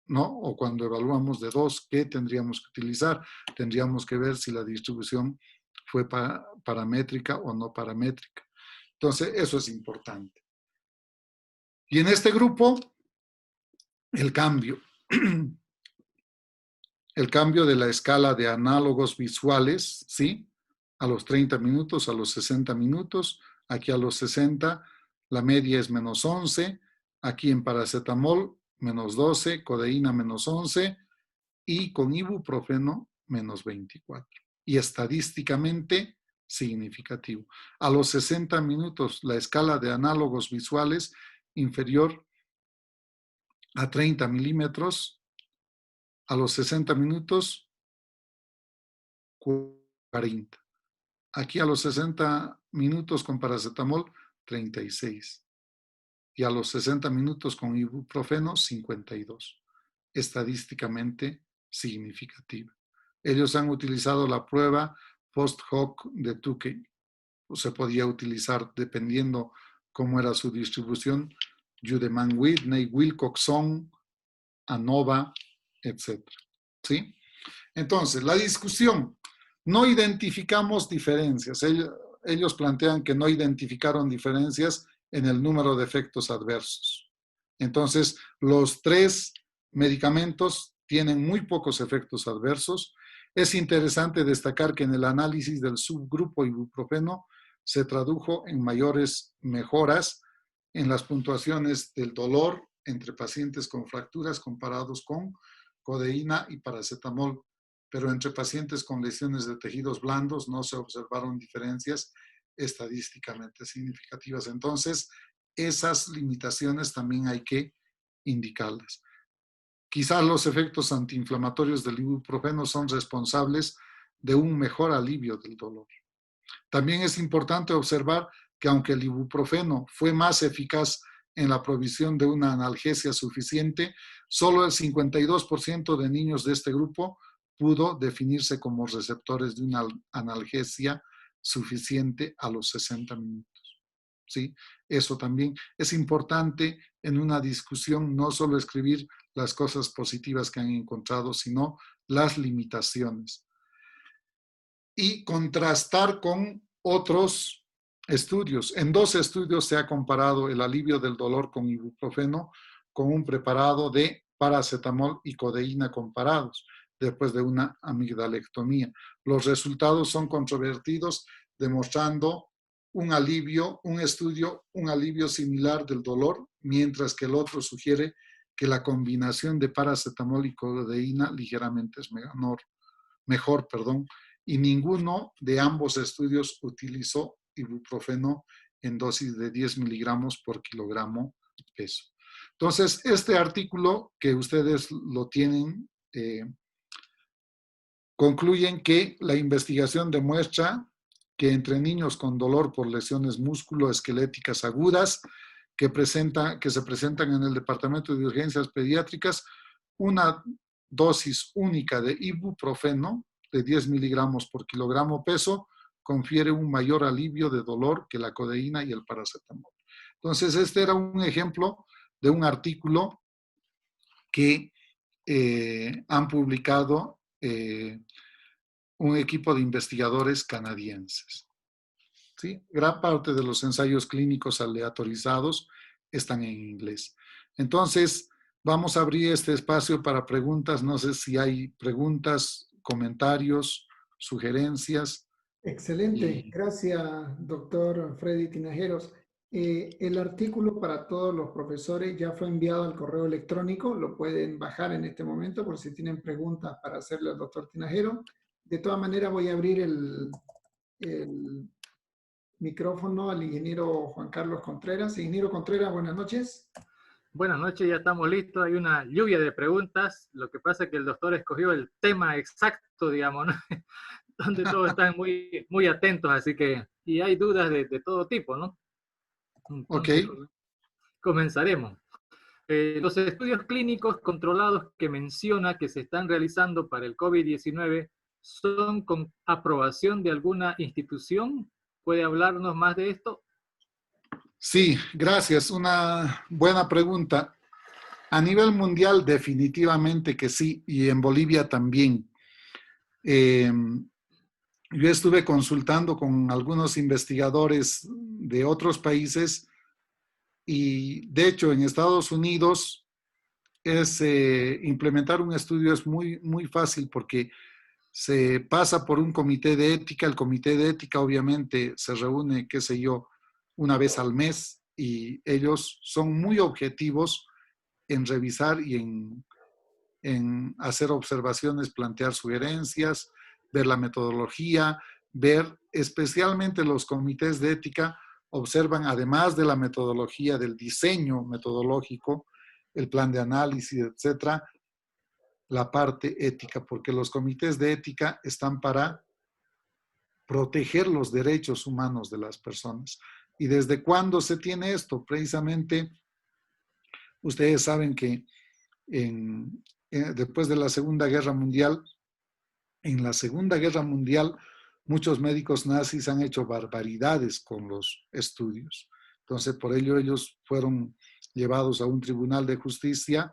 ¿no? O cuando evaluamos de 2, ¿qué tendríamos que utilizar? Tendríamos que ver si la distribución fue paramétrica o no paramétrica. Entonces, eso es importante. Y en este grupo, el cambio de la escala de análogos visuales, ¿sí? A los 30 minutos, a los 60 minutos, aquí a los 60, la media es menos 11, aquí en paracetamol, menos 12, codeína menos 11 y con ibuprofeno menos 24. Y estadísticamente significativo. A los 60 minutos, la escala de análogos visuales inferior a 30 milímetros, a los 60 minutos, 40. Aquí a los 60 minutos con paracetamol, 36. Y a los 60 minutos con ibuprofeno, 52. Estadísticamente significativa. Ellos han utilizado la prueba post hoc de Tukey. Se podía utilizar dependiendo cómo era su distribución, Judeman-Whitney, Wilcoxon, ANOVA, etc. ¿Sí? Entonces, la discusión. No identificamos diferencias. Ellos plantean que no identificaron diferencias en el número de efectos adversos. Entonces, los 3 medicamentos tienen muy pocos efectos adversos. Es interesante destacar que en el análisis del subgrupo ibuprofeno se tradujo en mayores mejoras en las puntuaciones del dolor entre pacientes con fracturas comparados con codeína y paracetamol, pero entre pacientes con lesiones de tejidos blandos no se observaron diferencias estadísticamente significativas. Entonces, esas limitaciones también hay que indicarlas. Quizás los efectos antiinflamatorios del ibuprofeno son responsables de un mejor alivio del dolor. También es importante observar que aunque el ibuprofeno fue más eficaz en la provisión de una analgesia suficiente, solo el 52% de niños de este grupo pudo definirse como receptores de una analgesia suficiente a los 60 minutos. ¿Sí? Eso también es importante en una discusión, no solo escribir las cosas positivas que han encontrado, sino las limitaciones. Y contrastar con otros estudios. En 2 estudios se ha comparado el alivio del dolor con ibuprofeno con un preparado de paracetamol y codeína comparados después de una amigdalectomía. Los resultados son controvertidos, demostrando un alivio similar del dolor, mientras que el otro sugiere que la combinación de paracetamol y codeína ligeramente es mejor, y ninguno de ambos estudios utilizó ibuprofeno en dosis de 10 miligramos por kilogramo peso. Entonces, este artículo que ustedes lo tienen, concluyen que la investigación demuestra que entre niños con dolor por lesiones musculoesqueléticas agudas que se presentan en el Departamento de Urgencias Pediátricas, una dosis única de ibuprofeno de 10 miligramos por kilogramo peso confiere un mayor alivio de dolor que la codeína y el paracetamol. Entonces, este era un ejemplo de un artículo que han publicado un equipo de investigadores canadienses. ¿sí? Gran parte de los ensayos clínicos aleatorizados están en inglés. Entonces, vamos a abrir este espacio para preguntas. No sé si hay preguntas, comentarios, sugerencias. Excelente, Y, gracias, doctor Freddy Tinajeros. El artículo para todos los profesores ya fue enviado al correo electrónico, lo pueden bajar en este momento por si tienen preguntas para hacerle al doctor Tinajero. De todas maneras, voy a abrir el micrófono al ingeniero Juan Carlos Contreras. Ingeniero Contreras, buenas noches. Buenas noches, ya estamos listos. Hay una lluvia de preguntas. Lo que pasa es que el doctor escogió el tema exacto, digamos, ¿no? Donde todos están muy, muy atentos, así que, y hay dudas de todo tipo, ¿no? ok. Entonces, comenzaremos. Los estudios clínicos controlados que menciona que se están realizando para el COVID-19 son con aprobación de alguna institución. ¿Puede hablarnos más de esto? Sí, gracias. Una buena pregunta. A nivel mundial, definitivamente que sí, y en Bolivia también. Eh, yo estuve consultando con algunos investigadores de otros países y, de hecho, en Estados Unidos implementar un estudio es muy, muy fácil porque se pasa por un comité de ética. El comité de ética obviamente se reúne, qué sé yo, una vez al mes y ellos son muy objetivos en revisar y en hacer observaciones, plantear sugerencias, ver la metodología, ver especialmente los comités de ética, observan además de la metodología, del diseño metodológico, el plan de análisis, etcétera, la parte ética, porque los comités de ética están para proteger los derechos humanos de las personas. ¿Y desde cuándo se tiene esto? Precisamente, ustedes saben que después de la Segunda Guerra Mundial, en la Segunda Guerra Mundial, muchos médicos nazis han hecho barbaridades con los estudios. Entonces, por ello ellos fueron llevados a un tribunal de justicia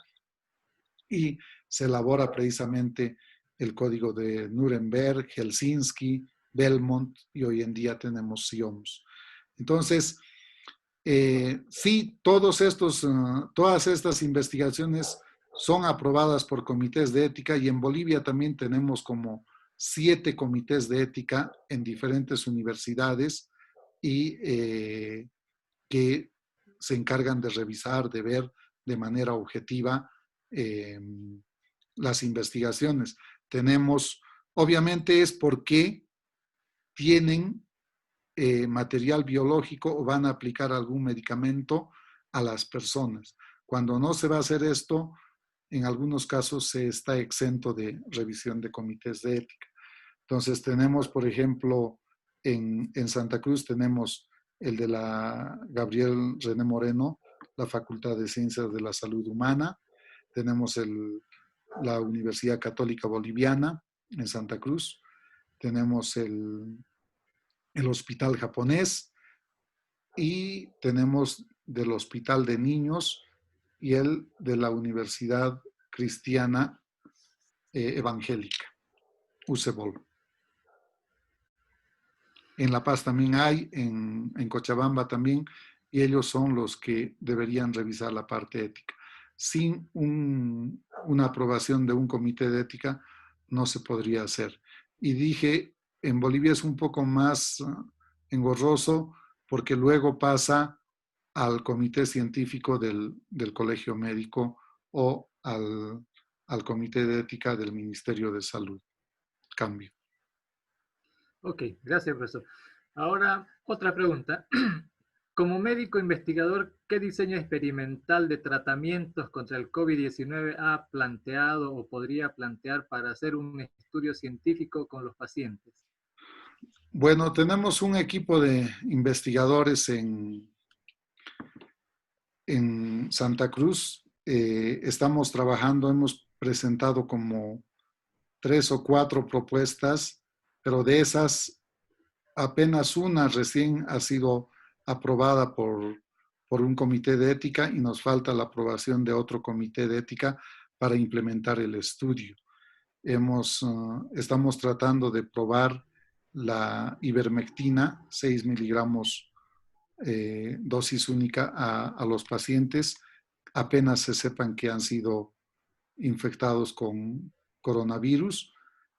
y se elabora precisamente el código de Nuremberg, Helsinki, Belmont y hoy en día tenemos SIOMS. Entonces, sí, todas estas investigaciones son aprobadas por comités de ética y en Bolivia también tenemos como 7 comités de ética en diferentes universidades y que se encargan de revisar, de ver de manera objetiva eh, las investigaciones. Tenemos, obviamente es porque tienen material biológico o van a aplicar algún medicamento a las personas. Cuando no se va a hacer esto, en algunos casos se está exento de revisión de comités de ética. Entonces tenemos, por ejemplo, en Santa Cruz tenemos el de la Gabriel René Moreno, la Facultad de Ciencias de la Salud Humana, tenemos la Universidad Católica Boliviana en Santa Cruz, tenemos el Hospital Japonés y tenemos del Hospital de Niños y el de la Universidad Cristiana Evangélica, UCEBOL. En La Paz también hay, en Cochabamba también, y ellos son los que deberían revisar la parte ética. Sin una aprobación de un comité de ética no se podría hacer. Y dije, en Bolivia es un poco más engorroso porque luego pasa al comité científico del colegio médico o al comité de ética del Ministerio de Salud. Cambio. Ok, gracias, profesor. Ahora, otra pregunta. Como médico investigador, ¿qué diseño experimental de tratamientos contra el COVID-19 ha planteado o podría plantear para hacer un estudio científico con los pacientes? Bueno, tenemos un equipo de investigadores en Santa Cruz. Estamos trabajando, hemos presentado como 3 o 4 propuestas, pero de esas apenas una recién ha sido aprobada por un comité de ética y nos falta la aprobación de otro comité de ética para implementar el estudio. Estamos tratando de probar la ivermectina, 6 miligramos dosis única a los pacientes, apenas se sepan que han sido infectados con coronavirus,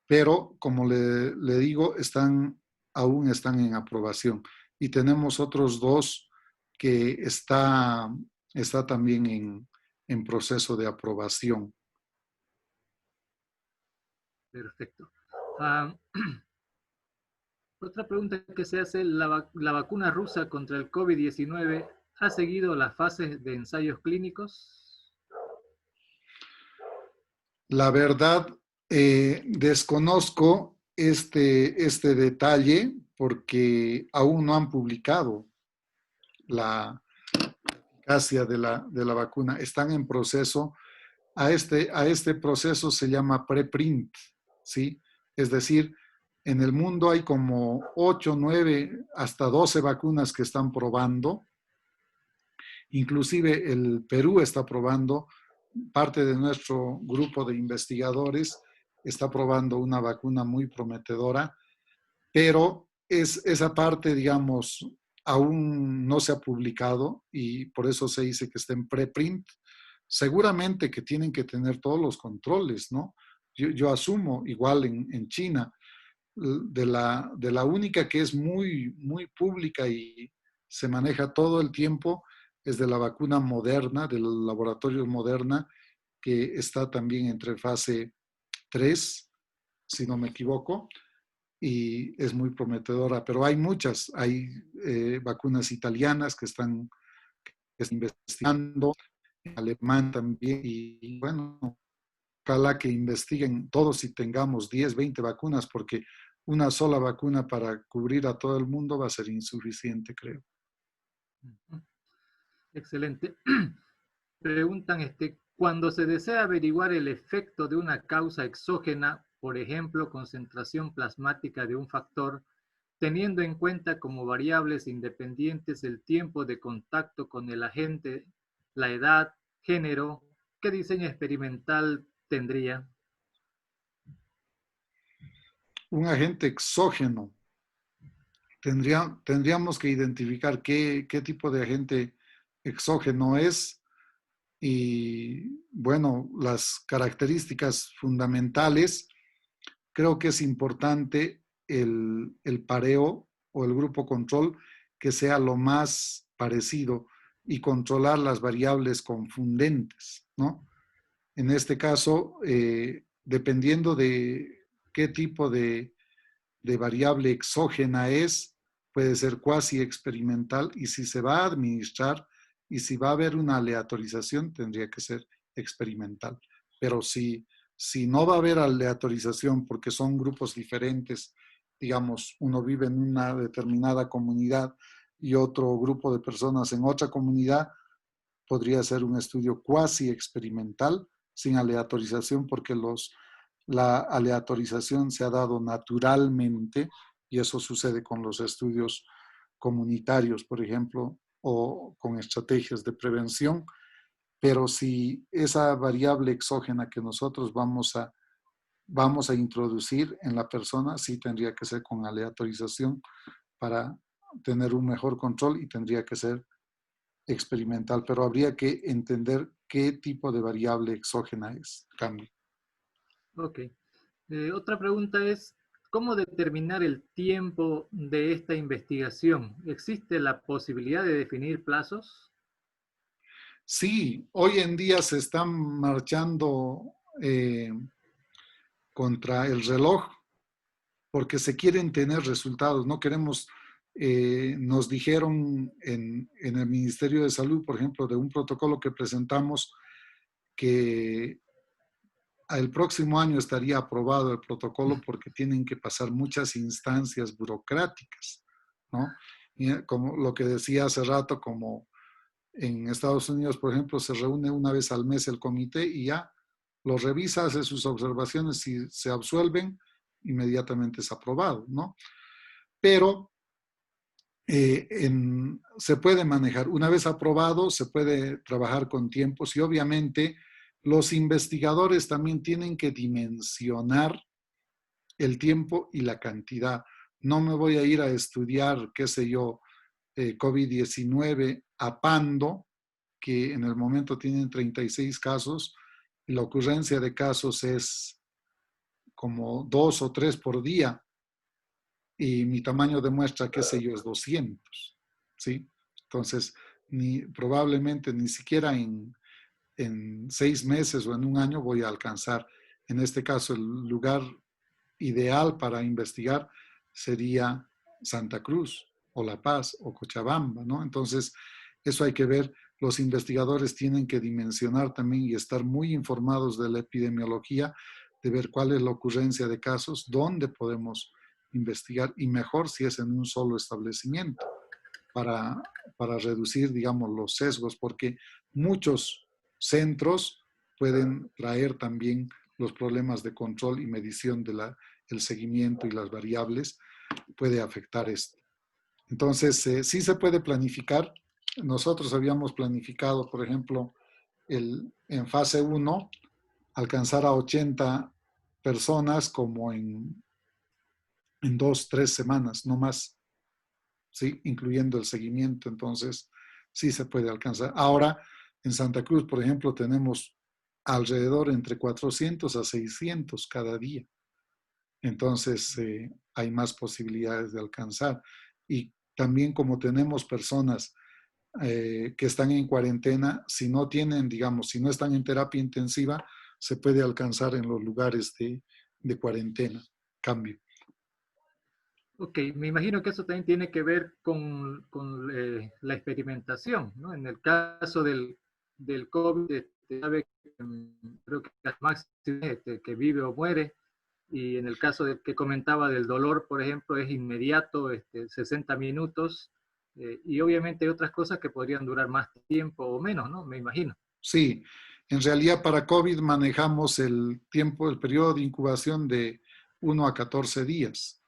pero como le digo, aún están en aprobación. Y tenemos otros 2 que está también en proceso de aprobación. Perfecto. Otra pregunta que se hace, ¿la vacuna rusa contra el COVID-19 ha seguido las fases de ensayos clínicos? La verdad, desconozco este detalle porque aún no han publicado la eficacia de la vacuna. Están en proceso. A este proceso se llama preprint, ¿sí? Es decir, en el mundo hay como 8, 9, hasta 12 vacunas que están probando. Inclusive el Perú está probando, parte de nuestro grupo de investigadores está probando una vacuna muy prometedora, pero esa parte, digamos, aún no se ha publicado y por eso se dice que está en preprint. Seguramente que tienen que tener todos los controles, ¿no? Yo asumo, igual en China, de la única que es muy, muy pública y se maneja todo el tiempo, es de la vacuna Moderna, del laboratorio Moderna, que está también entre fase 3, si no me equivoco, y es muy prometedora, pero hay muchas, hay vacunas italianas que están investigando, en alemán también, y bueno, ojalá que investiguen todos y tengamos 10, 20 vacunas, porque una sola vacuna para cubrir a todo el mundo va a ser insuficiente, creo. Excelente. Preguntan, cuando se desea averiguar el efecto de una causa exógena, por ejemplo, concentración plasmática de un factor, teniendo en cuenta como variables independientes el tiempo de contacto con el agente, la edad, género, ¿qué diseño experimental tendría? Un agente exógeno. Tendríamos que identificar qué tipo de agente exógeno es y, bueno, las características fundamentales. Creo que es importante el pareo o el grupo control que sea lo más parecido y controlar las variables confundentes, ¿no? En este caso, dependiendo de qué tipo de variable exógena es, puede ser cuasi experimental y si se va a administrar y si va a haber una aleatorización, tendría que ser experimental. Pero si no va a haber aleatorización porque son grupos diferentes, digamos, uno vive en una determinada comunidad y otro grupo de personas en otra comunidad, podría ser un estudio cuasi experimental sin aleatorización porque la aleatorización se ha dado naturalmente y eso sucede con los estudios comunitarios, por ejemplo, o con estrategias de prevención. Pero si esa variable exógena que nosotros vamos a introducir en la persona, sí tendría que ser con aleatorización para tener un mejor control y tendría que ser experimental, pero habría que entender qué tipo de variable exógena es. Cambio. Ok. Otra pregunta es, ¿cómo determinar el tiempo de esta investigación? ¿Existe la posibilidad de definir plazos? Sí, hoy en día se están marchando contra el reloj porque se quieren tener resultados. No queremos, nos dijeron en el Ministerio de Salud, por ejemplo, de un protocolo que presentamos que el próximo año estaría aprobado el protocolo porque tienen que pasar muchas instancias burocráticas, ¿no? Y como lo que decía hace rato, como en Estados Unidos, por ejemplo, se reúne una vez al mes el comité y ya lo revisa, hace sus observaciones, si se absuelven, inmediatamente es aprobado, ¿no? Pero se puede manejar. Una vez aprobado, se puede trabajar con tiempos y obviamente los investigadores también tienen que dimensionar el tiempo y la cantidad, No me voy a ir a estudiar, qué sé yo, COVID-19 a Pando, que en el momento tienen 36 casos, y la ocurrencia de casos es como 2 o 3 por día, y mi tamaño de muestra, qué sé yo, es 200, ¿sí? Entonces, probablemente ni siquiera en 6 meses o en un año voy a alcanzar. En este caso, el lugar ideal para investigar sería Santa Cruz o La Paz o Cochabamba, ¿no? Entonces, eso hay que ver. Los investigadores tienen que dimensionar también y estar muy informados de la epidemiología, de ver cuál es la ocurrencia de casos, dónde podemos investigar y mejor si es en un solo establecimiento para, para reducir, digamos, los sesgos, porque muchos centros pueden traer también los problemas de control y medición de el seguimiento y las variables, puede afectar esto. Entonces, sí se puede planificar. Nosotros habíamos planificado, por ejemplo, en fase 1, alcanzar a 80 personas como en 2, 3 semanas, no más, ¿sí? Incluyendo el seguimiento. Entonces, sí se puede alcanzar. Ahora, en Santa Cruz, por ejemplo, tenemos alrededor entre 400 a 600 cada día. Entonces, hay más posibilidades de alcanzar. Y también como tenemos personas que están en cuarentena, si no tienen, digamos, si no están en terapia intensiva, se puede alcanzar en los lugares de cuarentena. Cambio. Ok, me imagino que eso también tiene que ver con la experimentación, ¿no? En el caso del COVID, sabe creo que máximo que vive o muere, y en el caso del que comentaba del dolor, por ejemplo, es inmediato, 60 minutos, y obviamente hay otras cosas que podrían durar más tiempo o menos, ¿no? Me imagino. Sí, en realidad para COVID manejamos el tiempo, el periodo de incubación de 1 a 14 días.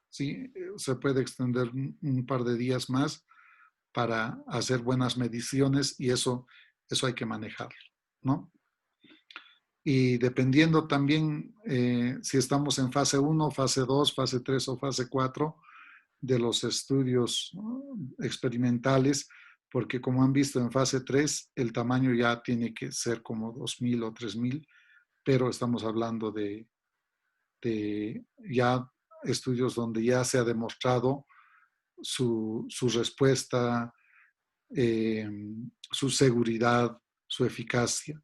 ¿Sí? Se puede extender un par de días más para hacer buenas mediciones y eso hay que manejarlo, ¿no? Y dependiendo también si estamos en fase 1, fase 2, fase 3 o fase 4 de los estudios, ¿no?, experimentales, porque como han visto en fase 3, el tamaño ya tiene que ser como 2.000 o 3.000, pero estamos hablando de ya estudios donde ya se ha demostrado su respuesta, su seguridad, su eficacia.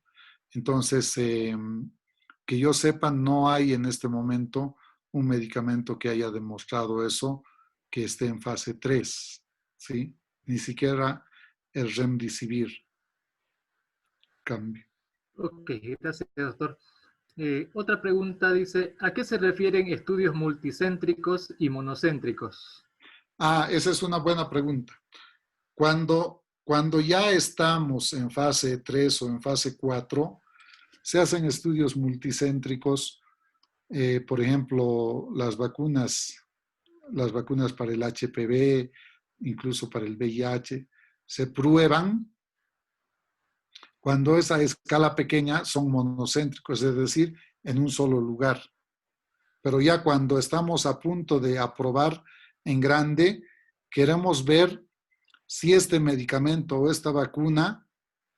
Entonces, que yo sepa, no hay en este momento un medicamento que haya demostrado eso, que esté en fase 3, ¿sí? Ni siquiera el Remdesivir. Cambio. Ok, gracias, doctor. Otra pregunta dice, ¿a qué se refieren estudios multicéntricos y monocéntricos? Esa es una buena pregunta. Cuando ya estamos en fase 3 o en fase 4, se hacen estudios multicéntricos, por ejemplo, las vacunas para el HPV, incluso para el VIH, se prueban. Cuando es a escala pequeña, son monocéntricos, es decir, en un solo lugar. Pero ya cuando estamos a punto de aprobar en grande, queremos ver si este medicamento o esta vacuna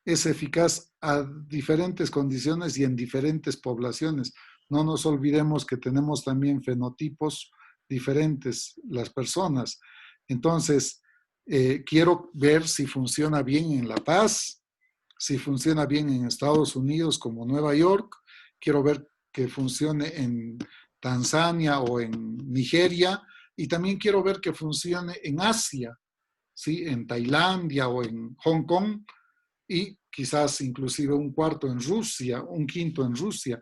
es eficaz a diferentes condiciones y en diferentes poblaciones. No nos olvidemos que tenemos también fenotipos diferentes las personas. Entonces, quiero ver si funciona bien en La Paz, si funciona bien en Estados Unidos como Nueva York, quiero ver que funcione en Tanzania o en Nigeria, y también quiero ver que funcione en Asia, ¿sí? En Tailandia o en Hong Kong, y quizás inclusive un cuarto en Rusia, un quinto en Rusia.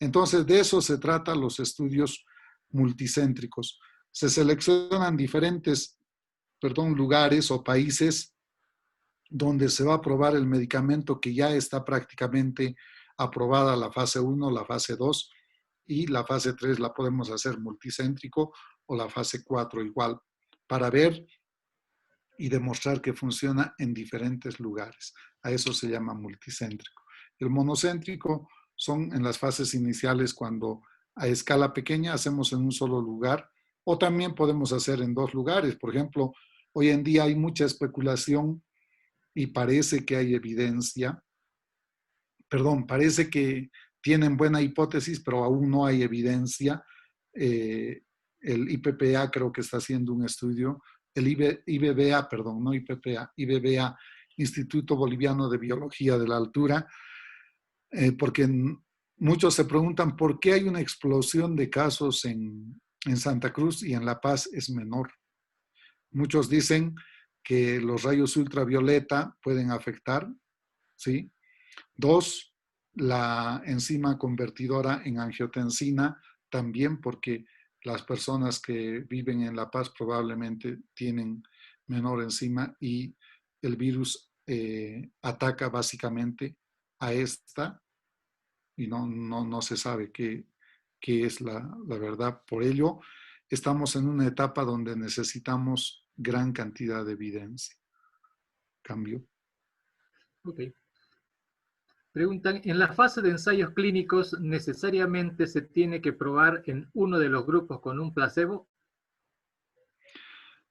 Entonces, de eso se trata los estudios multicéntricos. Se seleccionan diferentes, lugares o países donde se va a probar el medicamento que ya está prácticamente aprobada la fase 1, la fase 2, y la fase 3 la podemos hacer multicéntrico, o la fase 4 igual, para ver y demostrar que funciona en diferentes lugares. A eso se llama multicéntrico. El monocéntrico son en las fases iniciales, cuando a escala pequeña hacemos en un solo lugar O también podemos hacer en dos lugares. Por ejemplo, hoy en día hay mucha especulación y parece que hay evidencia, parece que tienen buena hipótesis, pero aún no hay evidencia. El IPPA creo que está haciendo un estudio, el IBBA, perdón, no IPPA, IBBA, Instituto Boliviano de Biología de la Altura, porque muchos se preguntan por qué hay una explosión de casos en Santa Cruz y en La Paz es menor. Muchos dicen que los rayos ultravioleta pueden afectar, ¿sí? 2, la enzima convertidora en angiotensina, también porque las personas que viven en La Paz probablemente tienen menor enzima y el virus ataca básicamente a esta y no se sabe qué es la verdad. Por ello, estamos en una etapa donde necesitamos gran cantidad de evidencia. Cambio. Ok. Preguntan, ¿en la fase de ensayos clínicos necesariamente se tiene que probar en uno de los grupos con un placebo?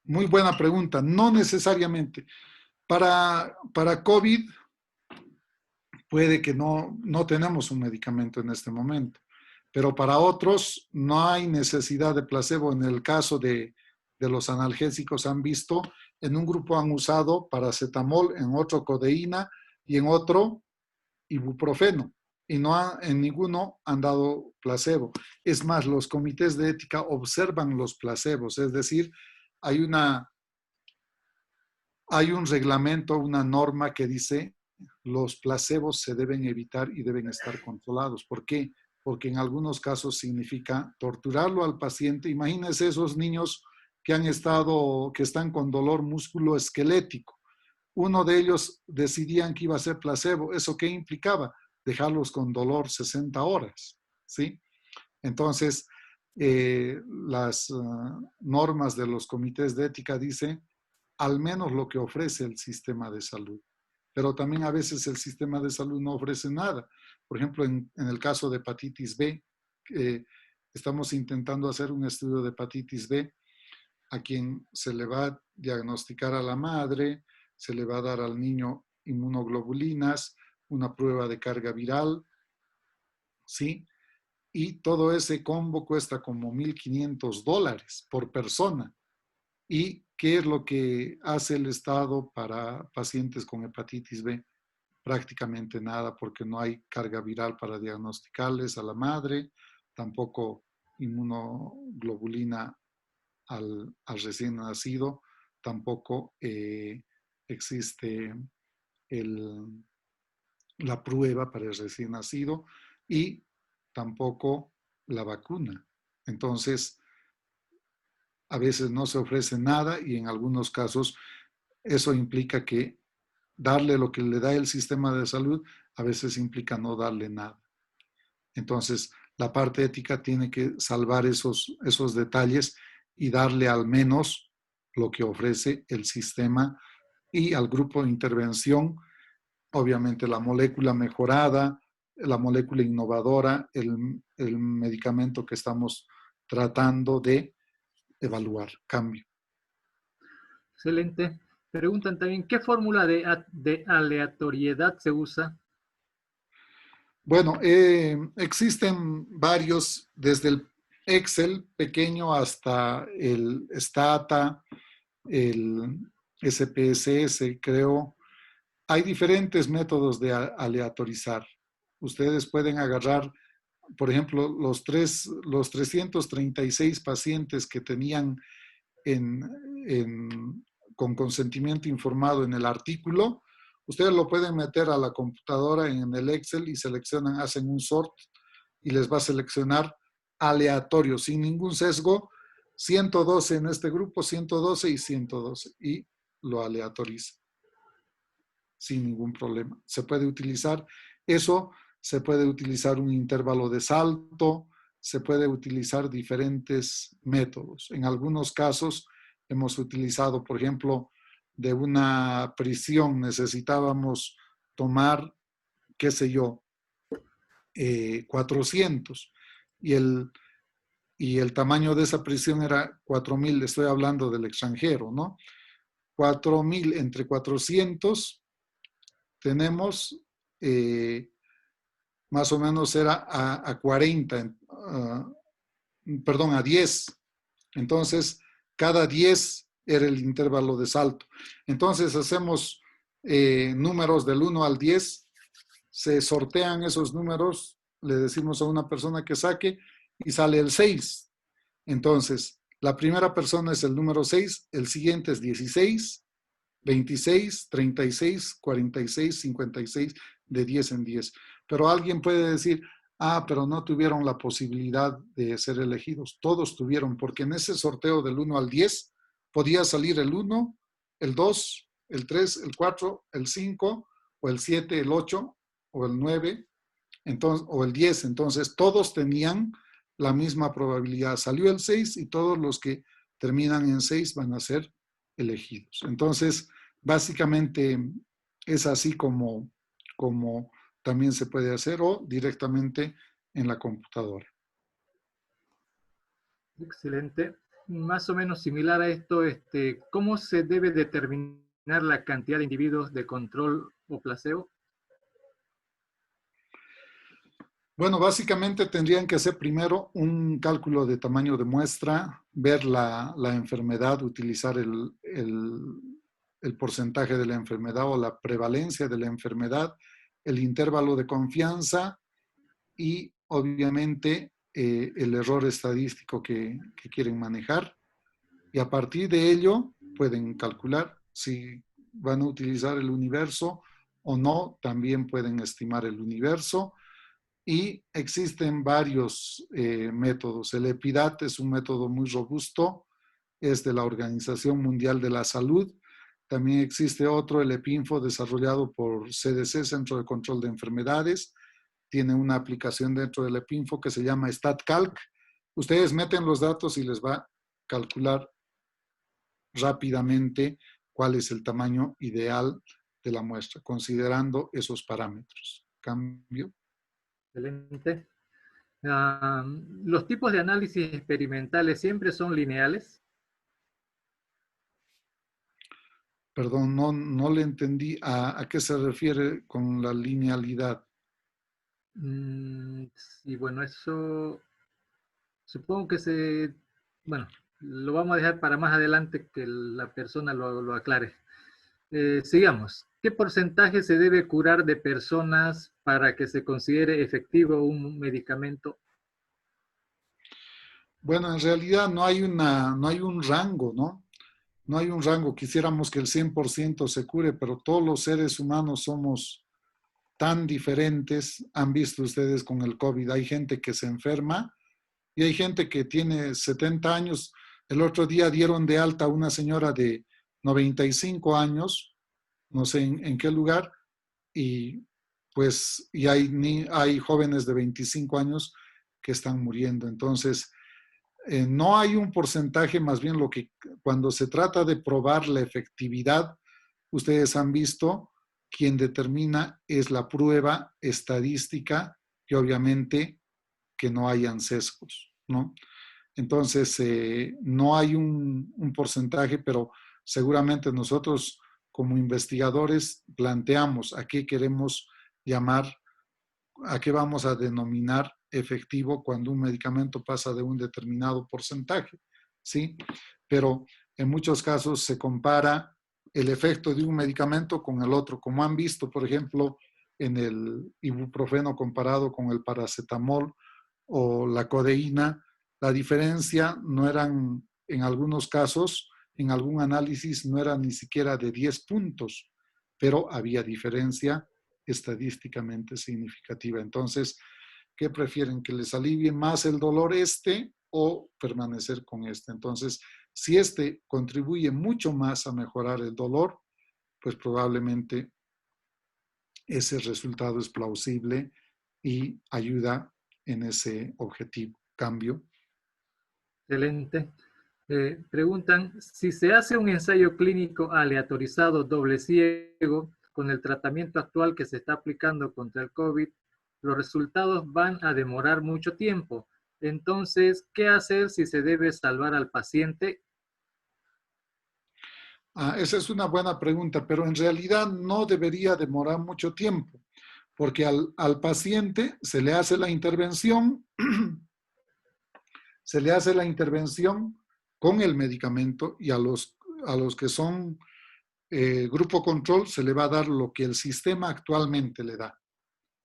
Muy buena pregunta. No necesariamente. Para COVID puede que no tenemos un medicamento en este momento, pero para otros no hay necesidad de placebo. En el caso de los analgésicos han visto, en un grupo han usado paracetamol, en otro codeína y en otro ibuprofeno. Y en ninguno han dado placebo. Es más, los comités de ética observan los placebos, es decir, hay un reglamento, una norma que dice los placebos se deben evitar y deben estar controlados. ¿Por qué? Porque en algunos casos significa torturarlo al paciente. Imagínense esos niños que están con dolor musculoesquelético. Uno de ellos decidían que iba a ser placebo. ¿Eso qué implicaba? Dejarlos con dolor 60 horas, ¿sí? Entonces, las normas de los comités de ética dicen al menos lo que ofrece el sistema de salud. Pero también a veces el sistema de salud no ofrece nada. Por ejemplo, en el caso de hepatitis B, estamos intentando hacer un estudio de hepatitis B a quien se le va a diagnosticar a la madre, se le va a dar al niño inmunoglobulinas, una prueba de carga viral, ¿sí? Y todo ese combo cuesta como $1,500 por persona. ¿Y qué es lo que hace el Estado para pacientes con hepatitis B? Prácticamente nada, porque no hay carga viral para diagnosticarles a la madre, tampoco inmunoglobulina al recién nacido, tampoco existe la prueba para el recién nacido y tampoco la vacuna. Entonces, a veces no se ofrece nada y en algunos casos eso implica que darle lo que le da el sistema de salud a veces implica no darle nada. Entonces, la parte ética tiene que salvar esos detalles y darle al menos lo que ofrece el sistema y al grupo de intervención, obviamente la molécula mejorada, la molécula innovadora, el medicamento que estamos tratando de evaluar. Cambio. Excelente. Preguntan también, ¿qué fórmula de aleatoriedad se usa? Bueno, existen varios, desde el Excel pequeño hasta el Stata, el SPSS, creo. Hay diferentes métodos de aleatorizar. Ustedes pueden agarrar, por ejemplo, los 336 pacientes que tenían con consentimiento informado en el artículo. Ustedes lo pueden meter a la computadora en el Excel y seleccionan, hacen un sort y les va a seleccionar aleatorio, sin ningún sesgo, 112 en este grupo, 112 y 112, y lo aleatoriza sin ningún problema. Se puede utilizar eso, se puede utilizar un intervalo de salto, se puede utilizar diferentes métodos. En algunos casos hemos utilizado, por ejemplo, de una prisión necesitábamos tomar, qué sé yo, 400 y el y el tamaño de esa presión era 4.000, estoy hablando del extranjero, ¿no? 4.000 entre 400 tenemos, más o menos era a 40, perdón, a 10. Entonces, cada 10 era el intervalo de salto. Entonces, hacemos números del 1 al 10, se sortean esos números, le decimos a una persona que saque y sale el 6. Entonces, la primera persona es el número 6, el siguiente es 16, 26, 36, 46, 56, de 10 en 10. Pero alguien puede decir, pero no tuvieron la posibilidad de ser elegidos. Todos tuvieron, porque en ese sorteo del 1 al 10 podía salir el 1, el 2, el 3, el 4, el 5, o el 7, el 8, o el 9, entonces, o el 10. Entonces, todos tenían la misma probabilidad. Salió el 6 y todos los que terminan en 6 van a ser elegidos. Entonces, básicamente es así como también se puede hacer, o directamente en la computadora. Excelente. Más o menos similar a esto, ¿cómo se debe determinar la cantidad de individuos de control o placebo? Bueno, básicamente tendrían que hacer primero un cálculo de tamaño de muestra, ver la enfermedad, utilizar el porcentaje de la enfermedad o la prevalencia de la enfermedad, el intervalo de confianza y obviamente el error estadístico que quieren manejar. Y a partir de ello pueden calcular si van a utilizar el universo o no, también pueden estimar el universo. Y existen varios métodos. El EPIDAT es un método muy robusto, es de la Organización Mundial de la Salud. También existe otro, el EPINFO, desarrollado por CDC, Centro de Control de Enfermedades. Tiene una aplicación dentro del EPINFO que se llama StatCalc. Ustedes meten los datos y les va a calcular rápidamente cuál es el tamaño ideal de la muestra, considerando esos parámetros. Cambio. Excelente. ¿Los tipos de análisis experimentales siempre son lineales? Perdón, no le entendí a qué se refiere con la linealidad. Sí, bueno, eso supongo que bueno, lo vamos a dejar para más adelante que la persona lo aclare. Sigamos. ¿Qué porcentaje se debe curar de personas para que se considere efectivo un medicamento? Bueno, en realidad no hay un rango, ¿no? No hay un rango. Quisiéramos que el 100% se cure, pero todos los seres humanos somos tan diferentes. Han visto ustedes con el COVID, hay gente que se enferma y hay gente que tiene 70 años. El otro día dieron de alta a una señora de 95 años, no sé en qué lugar, y pues y hay jóvenes de 25 años que están muriendo. Entonces, no hay un porcentaje, más bien lo que cuando se trata de probar la efectividad, ustedes han visto, quien determina es la prueba estadística y obviamente que no hayan sesgos, ¿no? Entonces, no hay un porcentaje, pero seguramente nosotros como investigadores planteamos a qué queremos llamar, a qué vamos a denominar efectivo cuando un medicamento pasa de un determinado porcentaje, ¿sí? Pero en muchos casos se compara el efecto de un medicamento con el otro, como han visto, por ejemplo, en el ibuprofeno comparado con el paracetamol o la codeína. La diferencia no eran, en algunos casos, en algún análisis, no era ni siquiera de 10 puntos, pero había diferencia estadísticamente significativa. Entonces, ¿qué prefieren? ¿Que les alivie más el dolor o permanecer con este? Entonces, si este contribuye mucho más a mejorar el dolor, pues probablemente ese resultado es plausible y ayuda en ese objetivo. Cambio. Excelente. Preguntan, si se hace un ensayo clínico aleatorizado doble ciego con el tratamiento actual que se está aplicando contra el COVID, los resultados van a demorar mucho tiempo. Entonces, ¿qué hacer si se debe salvar al paciente? Esa es una buena pregunta, pero en realidad no debería demorar mucho tiempo, porque al paciente se le hace la intervención, se le hace la intervención con el medicamento y a los que son grupo control se le va a dar lo que el sistema actualmente le da.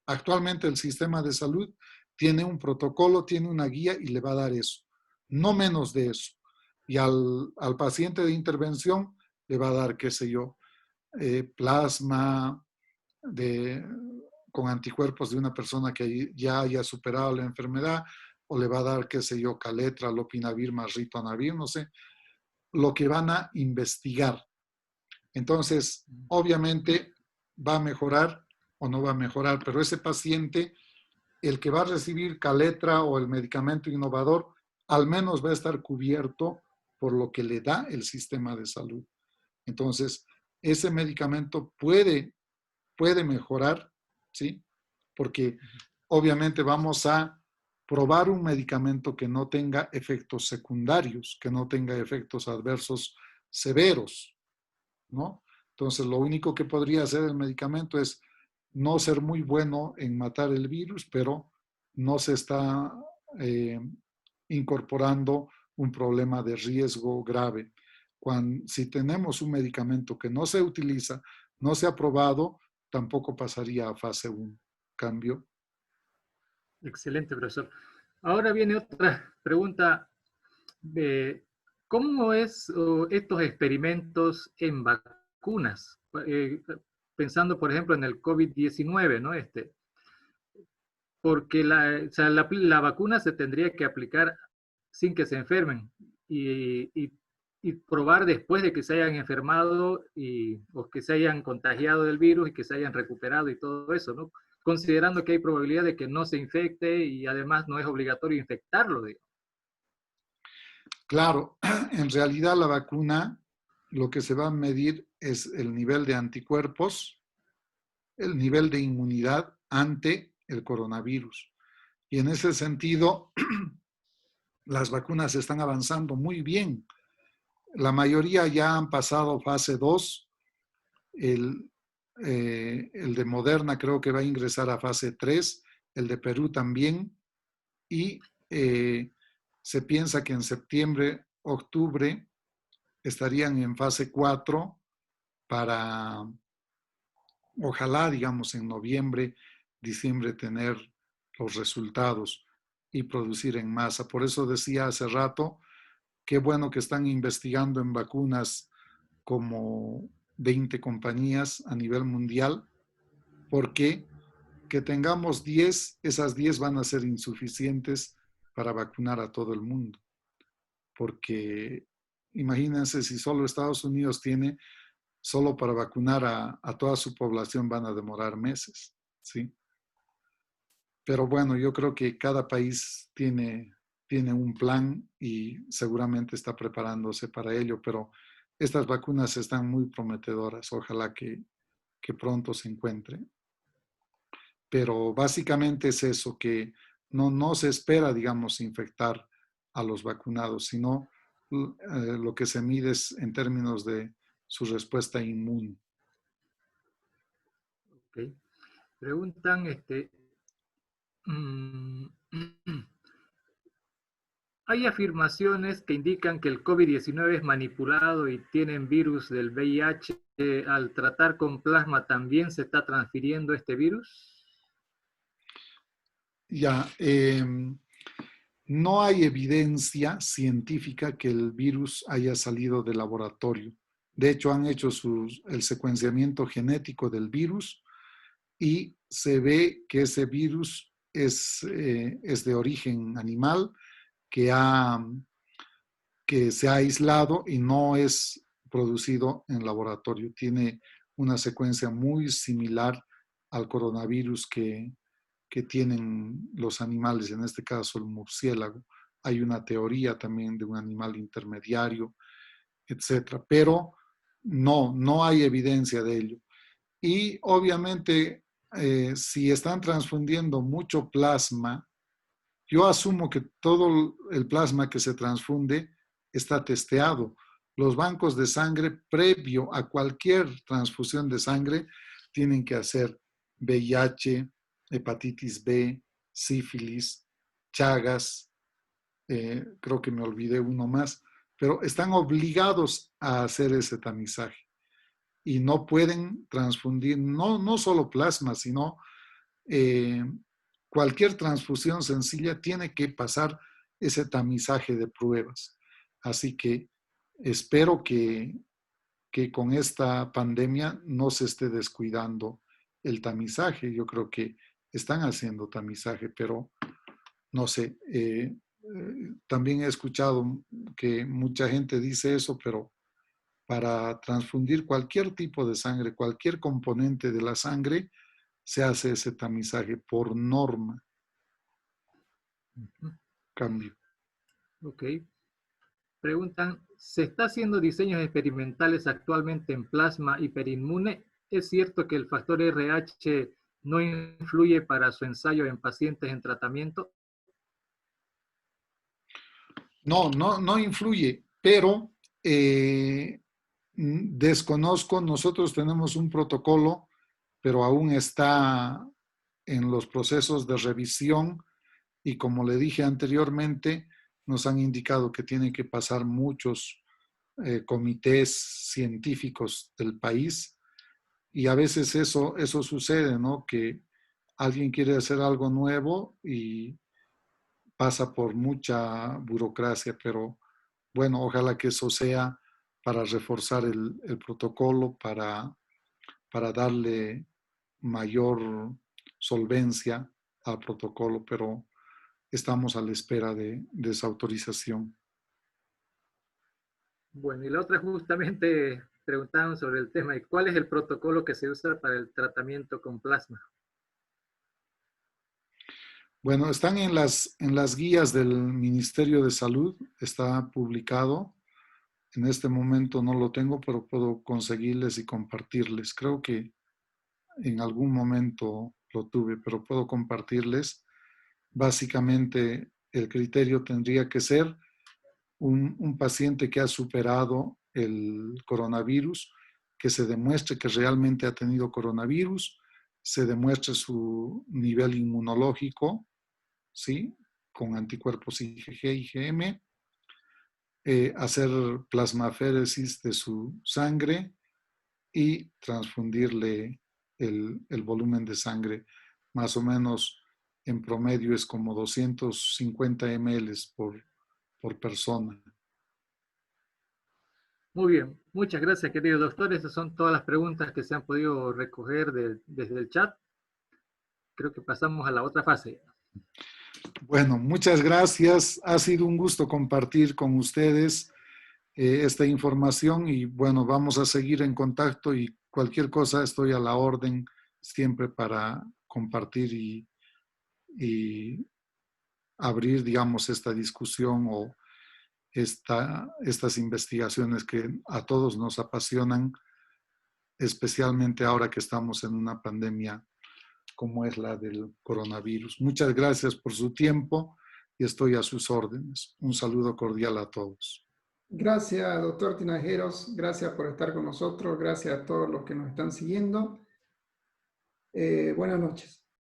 Actualmente el sistema de salud tiene un protocolo, tiene una guía y le va a dar eso, no menos de eso. Y al paciente de intervención le va a dar, qué sé yo, plasma con anticuerpos de una persona que ya haya superado la enfermedad, o le va a dar, qué sé yo, caletra, lopinavir más ritonavir, no sé, lo que van a investigar. Entonces, obviamente va a mejorar o no va a mejorar, pero ese paciente, el que va a recibir caletra o el medicamento innovador, al menos va a estar cubierto por lo que le da el sistema de salud. Entonces, ese medicamento puede mejorar, ¿sí? Porque obviamente vamos a probar un medicamento que no tenga efectos secundarios, que no tenga efectos adversos severos, ¿no? Entonces, lo único que podría hacer el medicamento es no ser muy bueno en matar el virus, pero no se está incorporando un problema de riesgo grave. Si tenemos un medicamento que no se utiliza, no se ha probado, tampoco pasaría a fase 1. ¿Cambio? Excelente, profesor. Ahora viene otra pregunta. ¿Cómo es estos experimentos en vacunas? Pensando, por ejemplo, en el COVID-19, ¿no? Porque o sea, la vacuna se tendría que aplicar sin que se enfermen y probar después de que se hayan enfermado o que se hayan contagiado del virus y que se hayan recuperado y todo eso, ¿no? Considerando que hay probabilidad de que no se infecte y además no es obligatorio infectarlo, digo. Claro, en realidad la vacuna lo que se va a medir es el nivel de anticuerpos, el nivel de inmunidad ante el coronavirus. Y en ese sentido, las vacunas están avanzando muy bien. La mayoría ya han pasado fase 2. El de Moderna creo que va a ingresar a fase 3, el de Perú también. Y se piensa que en septiembre, octubre, estarían en fase 4 para, ojalá, digamos, en noviembre, diciembre, tener los resultados y producir en masa. Por eso decía hace rato, qué bueno que están investigando en vacunas como 20 compañías a nivel mundial, porque que tengamos 10, esas 10 van a ser insuficientes para vacunar a todo el mundo. Porque imagínense si solo Estados Unidos tiene, solo para vacunar a toda su población van a demorar meses, ¿sí? Pero bueno, yo creo que cada país tiene un plan y seguramente está preparándose para ello, pero estas vacunas están muy prometedoras. Ojalá que pronto se encuentren. Pero básicamente es eso, que no se espera, digamos, infectar a los vacunados, sino lo que se mide es en términos de su respuesta inmune. Okay. Preguntan, hay afirmaciones que indican que el COVID-19 es manipulado y tienen virus del VIH. Al tratar con plasma, ¿también se está transfiriendo este virus? Ya, no hay evidencia científica que el virus haya salido del laboratorio. De hecho, han hecho el secuenciamiento genético del virus y se ve que ese virus es de origen animal, que se ha aislado y no es producido en laboratorio. Tiene una secuencia muy similar al coronavirus que tienen los animales, en este caso el murciélago. Hay una teoría también de un animal intermediario, etcétera, pero no hay evidencia de ello. Y obviamente, si están transfundiendo mucho plasma, Yo asumo que todo el plasma que se transfunde está testeado. Los bancos de sangre, previo a cualquier transfusión de sangre, tienen que hacer VIH, hepatitis B, sífilis, Chagas, creo que me olvidé uno más, pero están obligados a hacer ese tamizaje y no pueden transfundir, no solo plasma, sino cualquier transfusión sencilla tiene que pasar ese tamizaje de pruebas. Así que espero que con esta pandemia no se esté descuidando el tamizaje. Yo creo que están haciendo tamizaje, pero no sé. También he escuchado que mucha gente dice eso, pero para transfundir cualquier tipo de sangre, cualquier componente de la sangre, se hace ese tamizaje por norma. Cambio. Ok. Preguntan, ¿se está haciendo diseños experimentales actualmente en plasma hiperinmune? ¿Es cierto que el factor RH no influye para su ensayo en pacientes en tratamiento? No influye, pero desconozco, nosotros tenemos un protocolo, pero aún está en los procesos de revisión y como le dije anteriormente, nos han indicado que tienen que pasar muchos comités científicos del país y a veces eso sucede, ¿no? Que alguien quiere hacer algo nuevo y pasa por mucha burocracia, pero bueno, ojalá que eso sea para reforzar el protocolo, para darle mayor solvencia al protocolo, pero estamos a la espera de esa autorización. Bueno, y la otra justamente preguntaban sobre el tema de cuál es el protocolo que se usa para el tratamiento con plasma. Bueno, están en las guías del Ministerio de Salud, está publicado. En este momento no lo tengo, pero puedo conseguirles y compartirles. Creo que en algún momento lo tuve, pero puedo compartirles. Básicamente, el criterio tendría que ser un paciente que ha superado el coronavirus, que se demuestre que realmente ha tenido coronavirus, se demuestre su nivel inmunológico, ¿sí? Con anticuerpos IgG, IgM, hacer plasmaféresis de su sangre y transfundirle el volumen de sangre. Más o menos en promedio es como 250 ml por persona. Muy bien, muchas gracias, querido doctor. Esas son todas las preguntas que se han podido recoger desde el chat. Creo que pasamos a la otra fase. Bueno, muchas gracias. Ha sido un gusto compartir con ustedes esta información y bueno, vamos a seguir en contacto y cualquier cosa estoy a la orden siempre para compartir y abrir, digamos, esta discusión o estas investigaciones que a todos nos apasionan, especialmente ahora que estamos en una pandemia como es la del coronavirus. Muchas gracias por su tiempo y estoy a sus órdenes. Un saludo cordial a todos. Gracias, doctor Tinajeros. Gracias por estar con nosotros. Gracias a todos los que nos están siguiendo. Buenas noches.